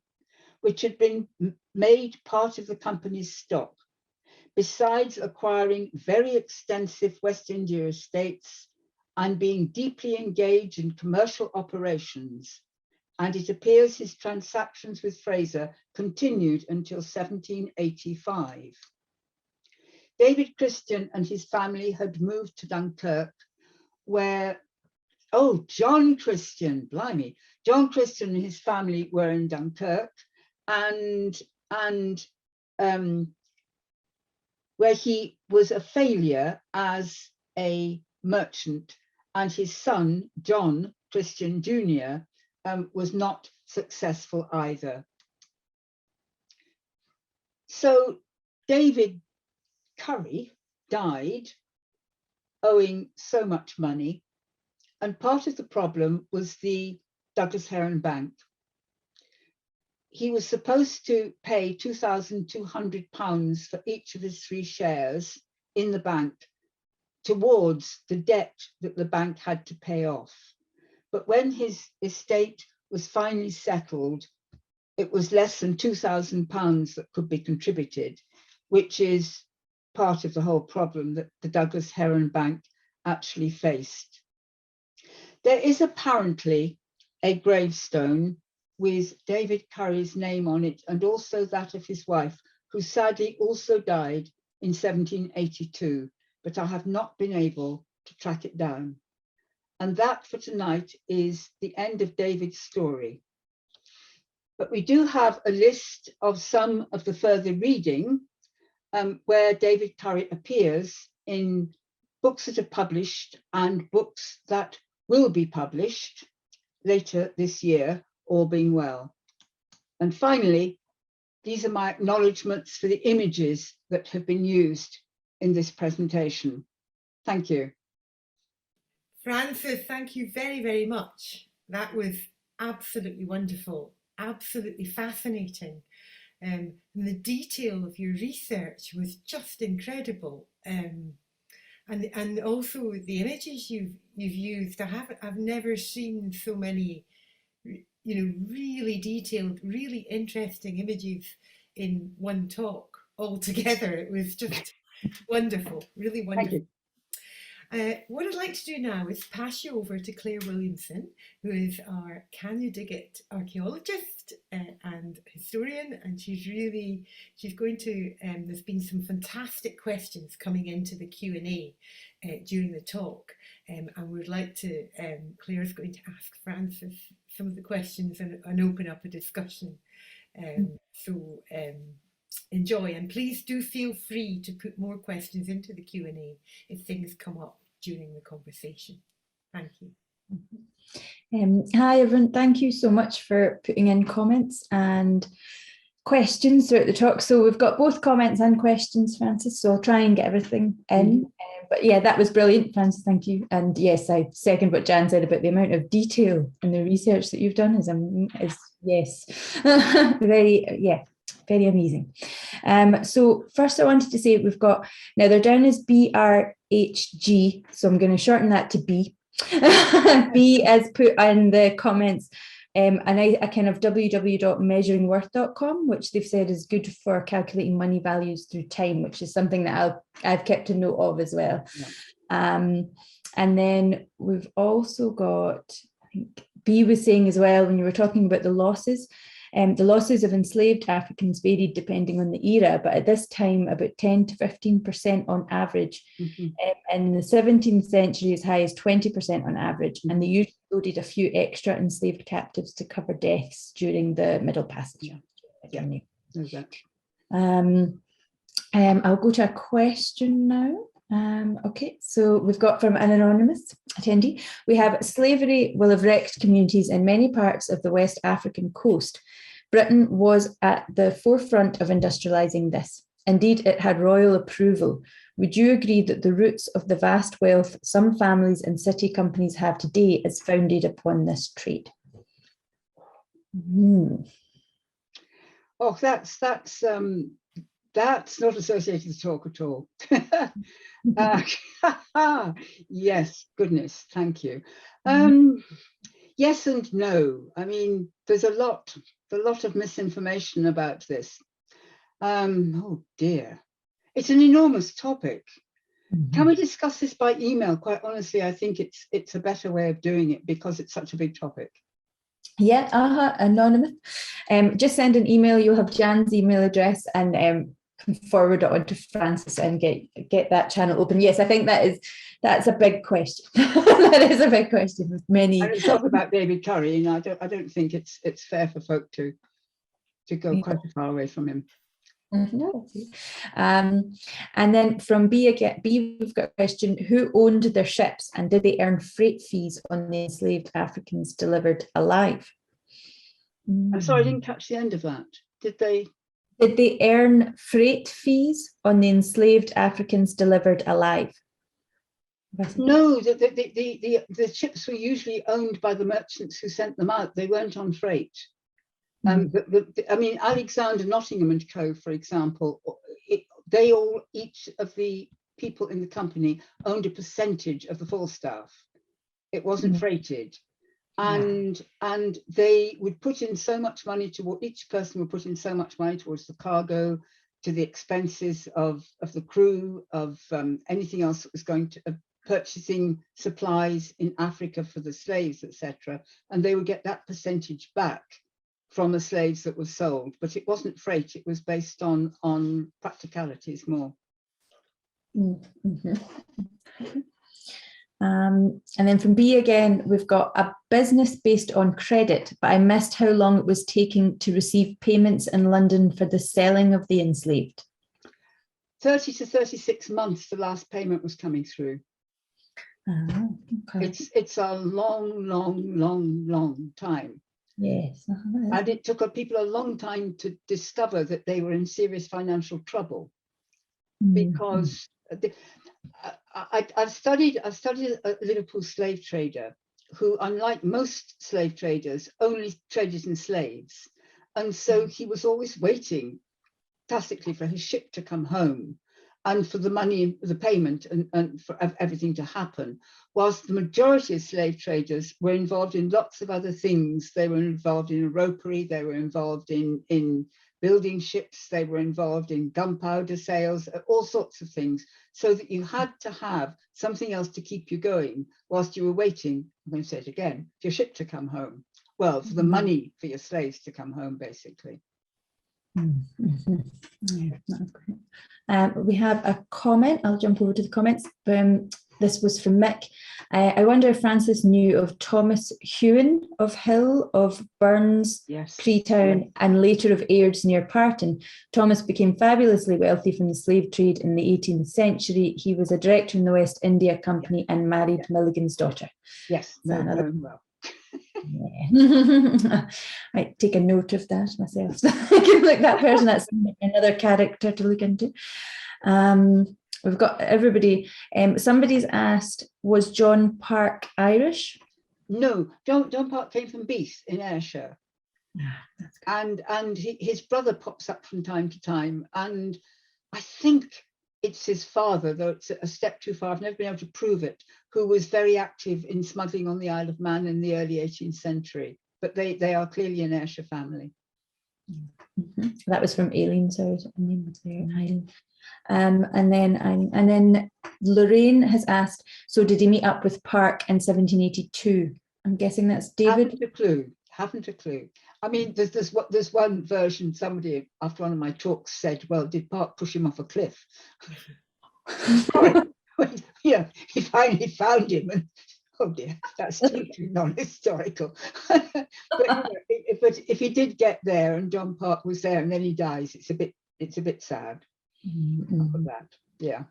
which had been made part of the company's stock, besides acquiring very extensive West India estates and being deeply engaged in commercial operations. And it appears his transactions with Fraser continued until 1785. David Christian and his family had moved to Dunkirk, where, oh, John Christian, blimey, John Christian and his family were in Dunkirk, and where he was a failure as a merchant, and his son, John Christian Jr., was not successful either. So David Currie died owing so much money, and part of the problem was the Douglas Heron Bank. He was supposed to pay £2,200 for each of his 3 shares in the bank towards the debt that the bank had to pay off. But when his estate was finally settled, it was less than £2,000 that could be contributed, which is part of the whole problem that the Douglas Heron Bank actually faced. There is apparently a gravestone with David Currie's name on it, and also that of his wife, who sadly also died in 1782, but I have not been able to track it down. And that for tonight is the end of David's story. But we do have a list of some of the further reading where David Currie appears in books that are published and books that will be published later this year, all being well. And finally, these are my acknowledgements for the images that have been used in this presentation. Thank you. Frances, thank you very, very much. That was absolutely wonderful, absolutely fascinating. And the detail of your research was just incredible. And also the images you've used. I've never seen so many, really detailed, really interesting images in one talk all together. It was just wonderful, really wonderful. Thank you. What I'd like to do now is pass you over to Claire Williamson, who is our Can You Dig It archaeologist and historian, and she's going to, there's been some fantastic questions coming into the Q&A during the talk, and we'd like to, Claire's going to ask Frances some of the questions and open up a discussion. Enjoy, and please do feel free to put more questions into the Q&A if things come up during the conversation. Thank you. Hi everyone, thank you so much for putting in comments and questions throughout the talk. So we've got both comments and questions, Frances, so I'll try and get everything in. But yeah, that was brilliant, Frances, thank you. And yes, I second what Jan said about the amount of detail in the research that you've done is yes, very amazing. So first I wanted to say we've got, now they're down as BRHG, so I'm going to shorten that to B. B as put in the comments, and I kind of www.measuringworth.com, which they've said is good for calculating money values through time, which is something that I've kept a note of as well. Yeah. And then we've also got, I think B was saying as well, when you were talking about the losses of enslaved Africans varied depending on the era, but at this time about 10 to 15% on average. In the 17th century as high as 20% on average, and they usually loaded a few extra enslaved captives to cover deaths during the Middle Passage. I'll go to a question now. Okay, so we've got from an anonymous attendee. We have slavery will have wrecked communities in many parts of the West African coast. Britain was at the forefront of industrialising this. Indeed, it had royal approval. Would you agree that the roots of the vast wealth some families and city companies have today is founded upon this trade? Oh, that's not associated with talk at all. Yes, goodness, thank you. Yes and no. I mean, there's a lot of misinformation about this. Oh dear. It's an enormous topic. Mhm. Can we discuss this by email? Quite honestly, I think it's a better way of doing it because it's such a big topic. Yeah, anonymous. Just send an email. You'll have Jan's email address, and forward it on to Francis and get that channel open. Yes, I think that's a big question. That is a big question with many. And talk about David Currie, you know, I don't think it's fair for folk to go quite far away from him. No. And then from B again, we've got a question: who owned their ships, and did they earn freight fees on the enslaved Africans delivered alive? I'm sorry, I didn't catch the end of that. Did they? Did they earn freight fees on the enslaved Africans delivered alive? No, the ships were usually owned by the merchants who sent them out. They weren't on freight. I mean, Alexander Nottingham and Co., for example, each of the people in the company owned a percentage of the Falstaff. It wasn't freighted. And they would put in so much money each person would put in so much money towards the cargo, to the expenses of the crew, of anything else that was going to purchasing supplies in Africa for the slaves, etc. And they would get that percentage back from the slaves that were sold, but it wasn't freight. It was based on practicalities more. Mm-hmm. And then from B again, we've got a business based on credit, but I missed how long it was taking to receive payments in London for the selling of the enslaved. 30 to 36 months the last payment was coming through. Okay. It's a long time. Yes. And it took people a long time to discover that they were in serious financial trouble, because I've studied a Liverpool slave trader who, unlike most slave traders, only traded in slaves. And so he was always waiting tacitly for his ship to come home and for the money, the payment, and for everything to happen. Whilst the majority of slave traders were involved in lots of other things. They were involved in ropery, they were involved in building ships, they were involved in gunpowder sales, all sorts of things, so that you had to have something else to keep you going whilst you were waiting, I'm going to say it again, for your ship to come home. Well, for the money for your slaves to come home, basically. Yeah, that's great. We have a comment. I'll jump over to the comments. This was from Mick. I wonder if Francis knew of Thomas Hewen of Hill, of Burns, yes, Creetown, and later of Ayres near Parton. Thomas became fabulously wealthy from the slave trade in the 18th century. He was a director in the West India Company and married Milligan's daughter. Yes, no, well. Yeah. I take a note of that myself. Like that person, that's another character to look into. We've got everybody. Somebody's asked, was John Park Irish? No, John Park came from Beath in Ayrshire. And his brother pops up from time to time, and I think it's his father, though it's a step too far. I've never been able to prove it, who was very active in smuggling on the Isle of Man in the early 18th century. But they are clearly an Ayrshire family. That was from Aileen, sorry, I mean, was there Aileen. And then Lorraine has asked, so did he meet up with Park in 1782? I'm guessing that's David. Haven't a clue. I mean, there's one version, somebody after one of my talks said, well, did Park push him off a cliff? Yeah, he finally found him, and oh dear, that's totally non-historical. But if he did get there and John Park was there and then he dies, it's a bit sad. That, yeah.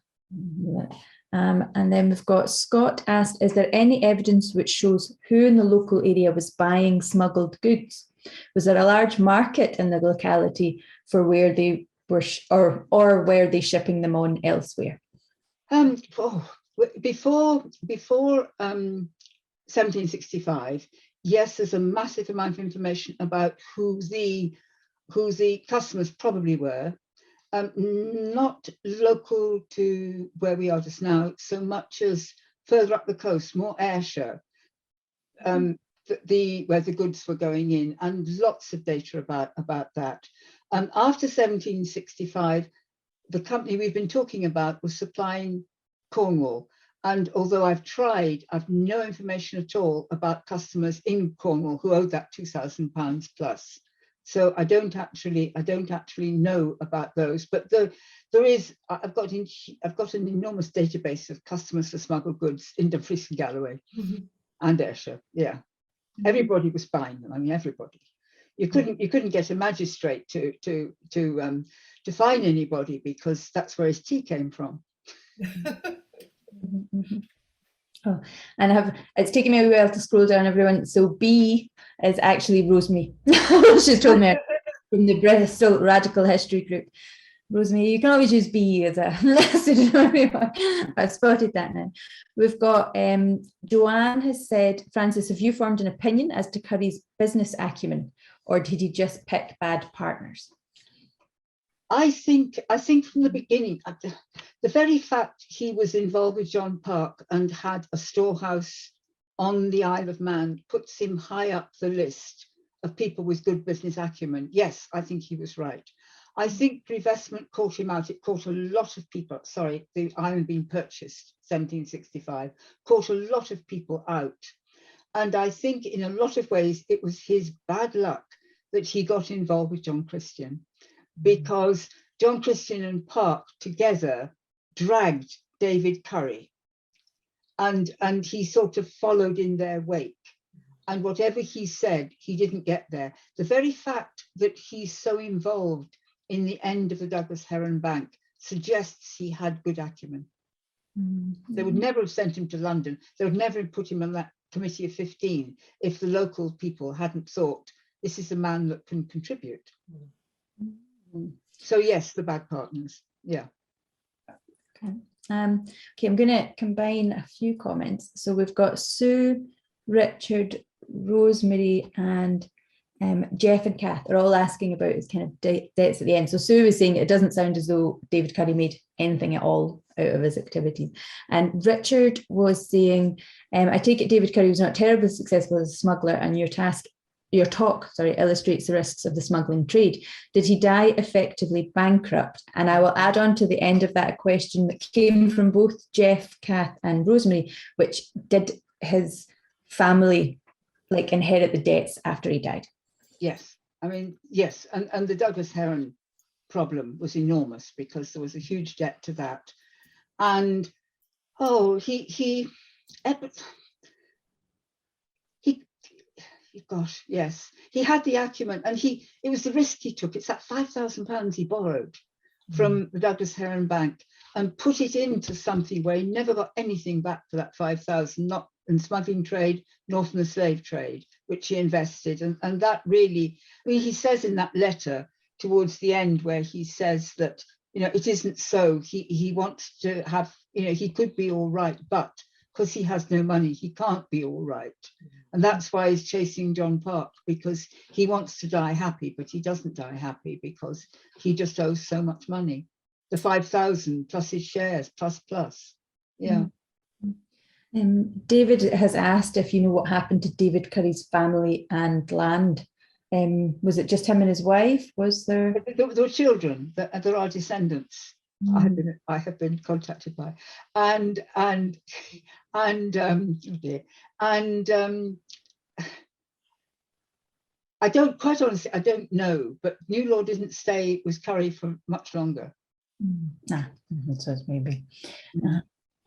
And then we've got Scott asked, is there any evidence which shows who in the local area was buying smuggled goods? Was there a large market in the locality for where they were, or were they shipping them on elsewhere? Before 1765, yes, there's a massive amount of information about who the customers probably were. Not local to where we are just now, so much as further up the coast, more Ayrshire, where the goods were going in, and lots of data about that. After 1765, the company we've been talking about was supplying Cornwall. And although I've tried, I've no information at all about customers in Cornwall who owe that £2,000 plus. So I don't actually know about those. But there is, I've got an enormous database of customers for smuggled goods in Dumfries and Galloway and Ayrshire. Yeah, everybody was buying them. I mean, everybody. You couldn't get a magistrate to fine anybody because that's where his tea came from. Oh, and it's taken me a while to scroll down, everyone. So B is actually Rosemary. She's told me from the Bristol Radical History Group. Rosemary, you can always use B as a pseudonym. I've spotted that now. We've got Joanne has said, Francis, have you formed an opinion as to Currie's business acumen, or did he just pick bad partners? I think from the beginning, the very fact he was involved with John Park and had a storehouse on the Isle of Man puts him high up the list of people with good business acumen. Yes, I think he was right. I think revestment caught him out. It caught a lot of people, sorry, the island being purchased, 1765, caught a lot of people out. And I think in a lot of ways, it was his bad luck that he got involved with John Christian, because John Christian and Park together dragged David Currie, and he sort of followed in their wake. And whatever he said, he didn't get there. The very fact that he's so involved in the end of the Douglas Heron Bank suggests he had good acumen. They would never have sent him to London. They would never have put him on that committee of 15 if the local people hadn't thought, this is a man that can contribute. So yes, the bad partners, yeah. Okay, okay, I'm going to combine a few comments. So we've got Sue, Richard, Rosemary, and Jeff and Kath are all asking about his kind of debts at the end. So Sue was saying it doesn't sound as though David Currie made anything at all out of his activities. And Richard was saying, I take it David Currie was not terribly successful as a smuggler, and your talk illustrates the risks of the smuggling trade. Did he die effectively bankrupt? And I will add on to the end of that a question that came from both Jeff, Kath, and Rosemary, which did his family inherit the debts after he died? Yes, I mean, yes, and the Douglas Heron problem was enormous because there was a huge debt to that. And gosh, yes, he had the acumen, and it was the risk he took. It's that £5,000 he borrowed from the Douglas Heron Bank and put it into something where he never got anything back for that 5,000, not in the smuggling trade, nor from the slave trade, which he invested. And that really, I mean, he says in that letter towards the end where he says that, it isn't so. He wants to have, he could be all right, but because he has no money, he can't be all right. And that's why he's chasing John Park, because he wants to die happy, but he doesn't die happy because he just owes so much money. The 5,000 plus his shares, plus. Yeah. David has asked if you know what happened to David Currie's family and land. Was it just him and his wife? Was there? There were children. There are descendants. I have been contacted by, and I don't, quite honestly, I don't know. But Newlaw didn't stay with Currie for much longer. That says maybe. And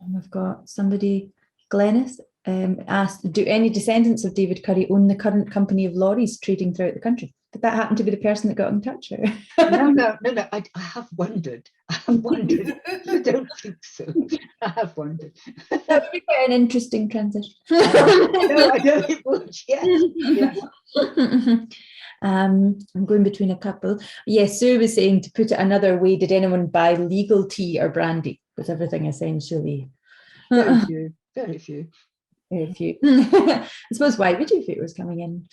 we've got somebody, Glenys, asked, do any descendants of David Currie own the current company of lorries trading throughout the country? Did that happen to be the person that got in touch? Or? No. I have wondered. I don't think so. I have wondered. That would be quite an interesting transition. No, I know it would. Yes. I'm going between a couple. Yes, Sue was saying, to put it another way, did anyone buy legal tea or brandy? Was everything essentially? Very few. Very few. I suppose, why would you if it was coming in?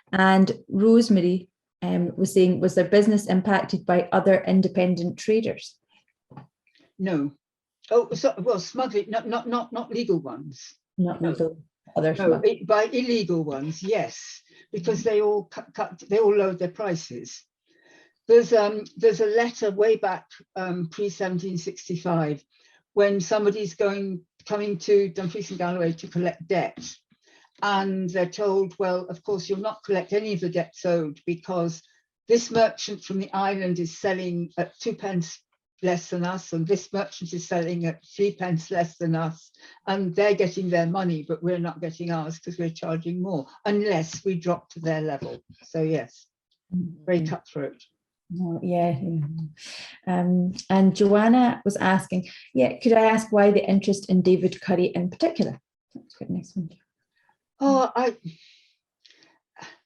And Rosemary was saying, was their business impacted by other independent traders? No. Oh, well, smuggling, not legal ones. Not legal. Other by illegal ones, yes, because they all they all lowered their prices. there's a letter way back pre-1765 when somebody's coming to Dumfries and Galloway to collect debt, and they're told, well, of course you'll not collect any of the debts owed because this merchant from the island is selling at 2p less than us, and this merchant is selling at 3p less than us, and they're getting their money, but we're not getting ours because we're charging more unless we drop to their level. So yes, very cutthroat. Oh, yeah. And Joanna was asking, could I ask why the interest in David Currie in particular? That's quite a nice one. Oh, I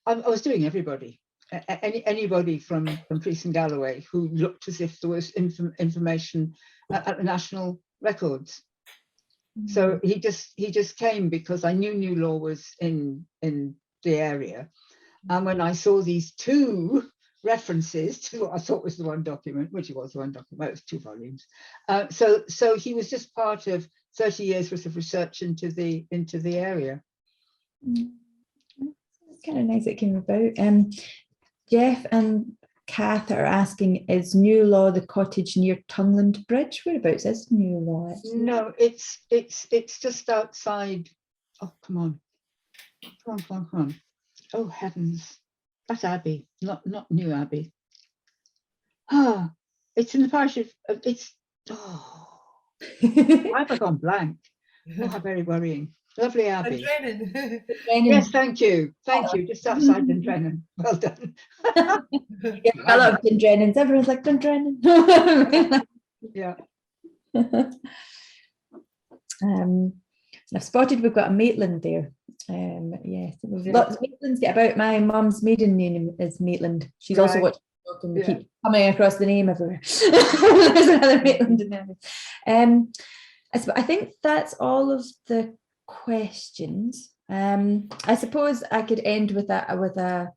was doing everybody. Anybody from Dumfries and Galloway who looked as if there was information at the national records. So he just came because I knew Newlaw was in the area, and when I saw these two references to what I thought was the one document, which it was the one document, it was 2 volumes. So he was just part of 30 years worth of research into the area. It's kind of nice it came about. Jeff and Kath are asking, is Newlaw the cottage near Tunland Bridge? Whereabouts is Newlaw? No, it's just outside. Oh, come on. Oh, heavens. That Abbey, not New Abbey. It's in the parish of, why have I gone blank? Oh, how very worrying. Lovely Abbey. Yes, thank you. Just outside Dundrennan. Well done. Yeah, I love Dundrennans. Everyone's like Dundrennan. Yeah. I've spotted we've got a Maitland there. Yes, lots of Maitlands get about. My mum's maiden name is Maitland. She's also watching, and we keep coming across the name everywhere. There's another Maitland in there. I think that's all of the questions. I suppose I could end with a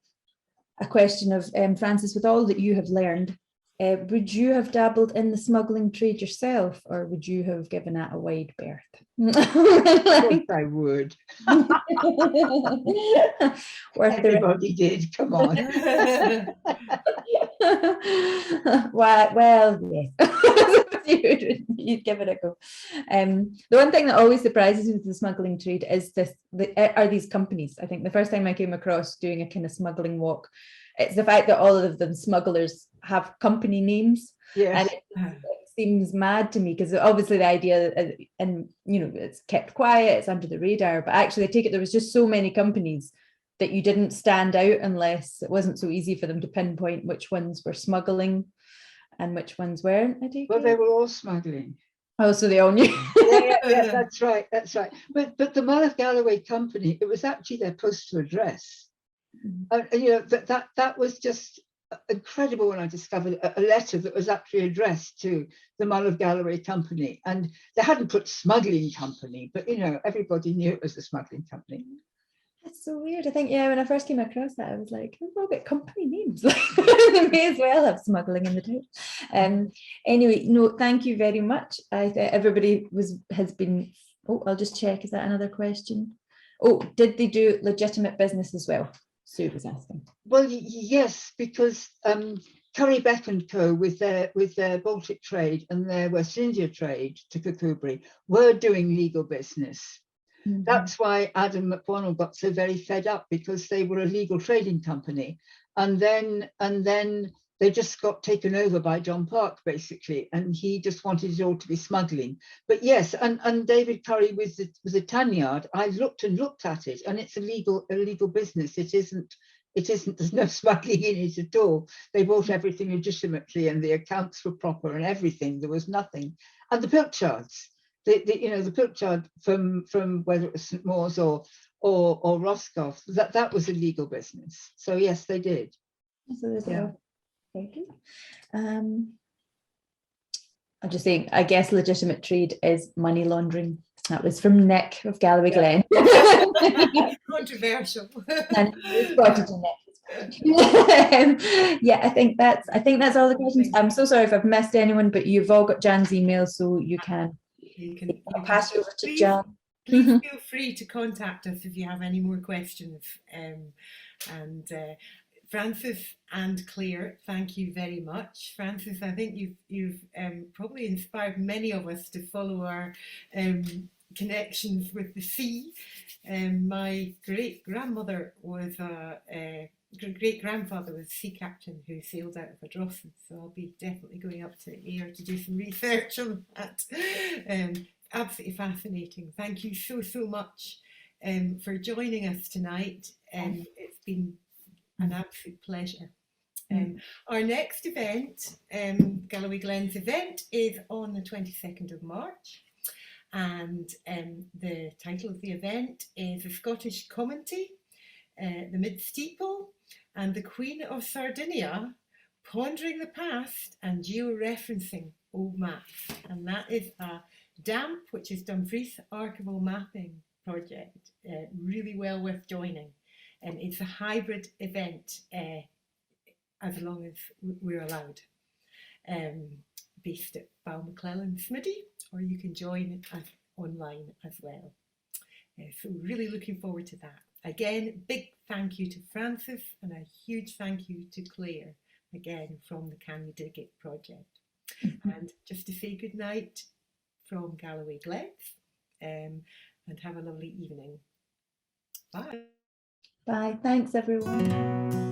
question of Francis, with all that you have learned, would you have dabbled in the smuggling trade yourself, or would you have given that a wide berth? Of course I would. Everybody did, come on. well, yes. You'd give it a go. The one thing that always surprises me with the smuggling trade is are these companies. I think the first time I came across doing a kind of smuggling walk, it's the fact that all of them smugglers have company names. Yes. And it seems mad to me, because obviously the idea, and it's kept quiet, it's under the radar, but actually I take it there was just so many companies that you didn't stand out unless it wasn't so easy for them to pinpoint which ones were smuggling and which ones weren't. Well, they were all smuggling. Oh, so they all knew. yeah, that's right. But the Mull of Galloway Company, it was actually their postal address. That was just incredible when I discovered a letter that was actually addressed to the Mull of Galloway Company, and they hadn't put smuggling company, but everybody knew it was a smuggling company. That's so weird. I think, when I first came across that, I was like, we've all got company names. They may as well have smuggling in the title. Anyway, no, thank you very much. I think everybody has been. Oh, I'll just check. Is that another question? Oh, did they do legitimate business as well? Sue was asking. Well, yes, because Currie Beck and Co. with their Baltic trade and their West India trade to Kirkcudbright were doing legal business. Mm-hmm. That's why Adam McDonald got so very fed up, because they were a legal trading company, and then they just got taken over by John Park, basically, and he just wanted it all to be smuggling. But yes, and David Currie with the tan yard, I looked at it, and it's a legal business. It isn't. There's no smuggling in it at all. They bought everything legitimately, and the accounts were proper and everything. There was nothing. And the pilchards. The pilchard from whether it was St. Maur's or Roscoff, that was a legal business. So yes, they did. So thank you. I'm just saying, I guess legitimate trade is money laundering. That was from Nick of Galloway Glens. Controversial. And I think that's all the questions. I'm so sorry if I've missed anyone, but you've all got Jan's email, so you can pass it over to Jan. Please feel free to contact us if you have any more questions. And Frances and Claire, thank you very much. Frances, I think you've probably inspired many of us to follow our connections with the sea. My great-grandmother was great-grandfather was a sea captain who sailed out of Ardrossan, so I'll be definitely going up to Ayr to do some research on that. Absolutely fascinating. Thank you so much for joining us tonight. It's been an absolute pleasure. Our next event, Galloway Glens event, is on the 22nd of March. And the title of the event is A Scottish Comedy, The Mid-Steeple, and the Queen of Sardinia, Pondering the Past and Georeferencing Old Maps. And that is a DAMP, which is Dumfries Archival Mapping Project, really well worth joining. It's a hybrid event, as long as we're allowed, based at Balmaclellan Smiddy, or you can join online as well. So really looking forward to that. Again, big thank you to Frances and a huge thank you to Claire, again from the Can You Dig It project. And just to say good night from Galloway Glens, and have a lovely evening. Bye. Bye. Thanks, everyone.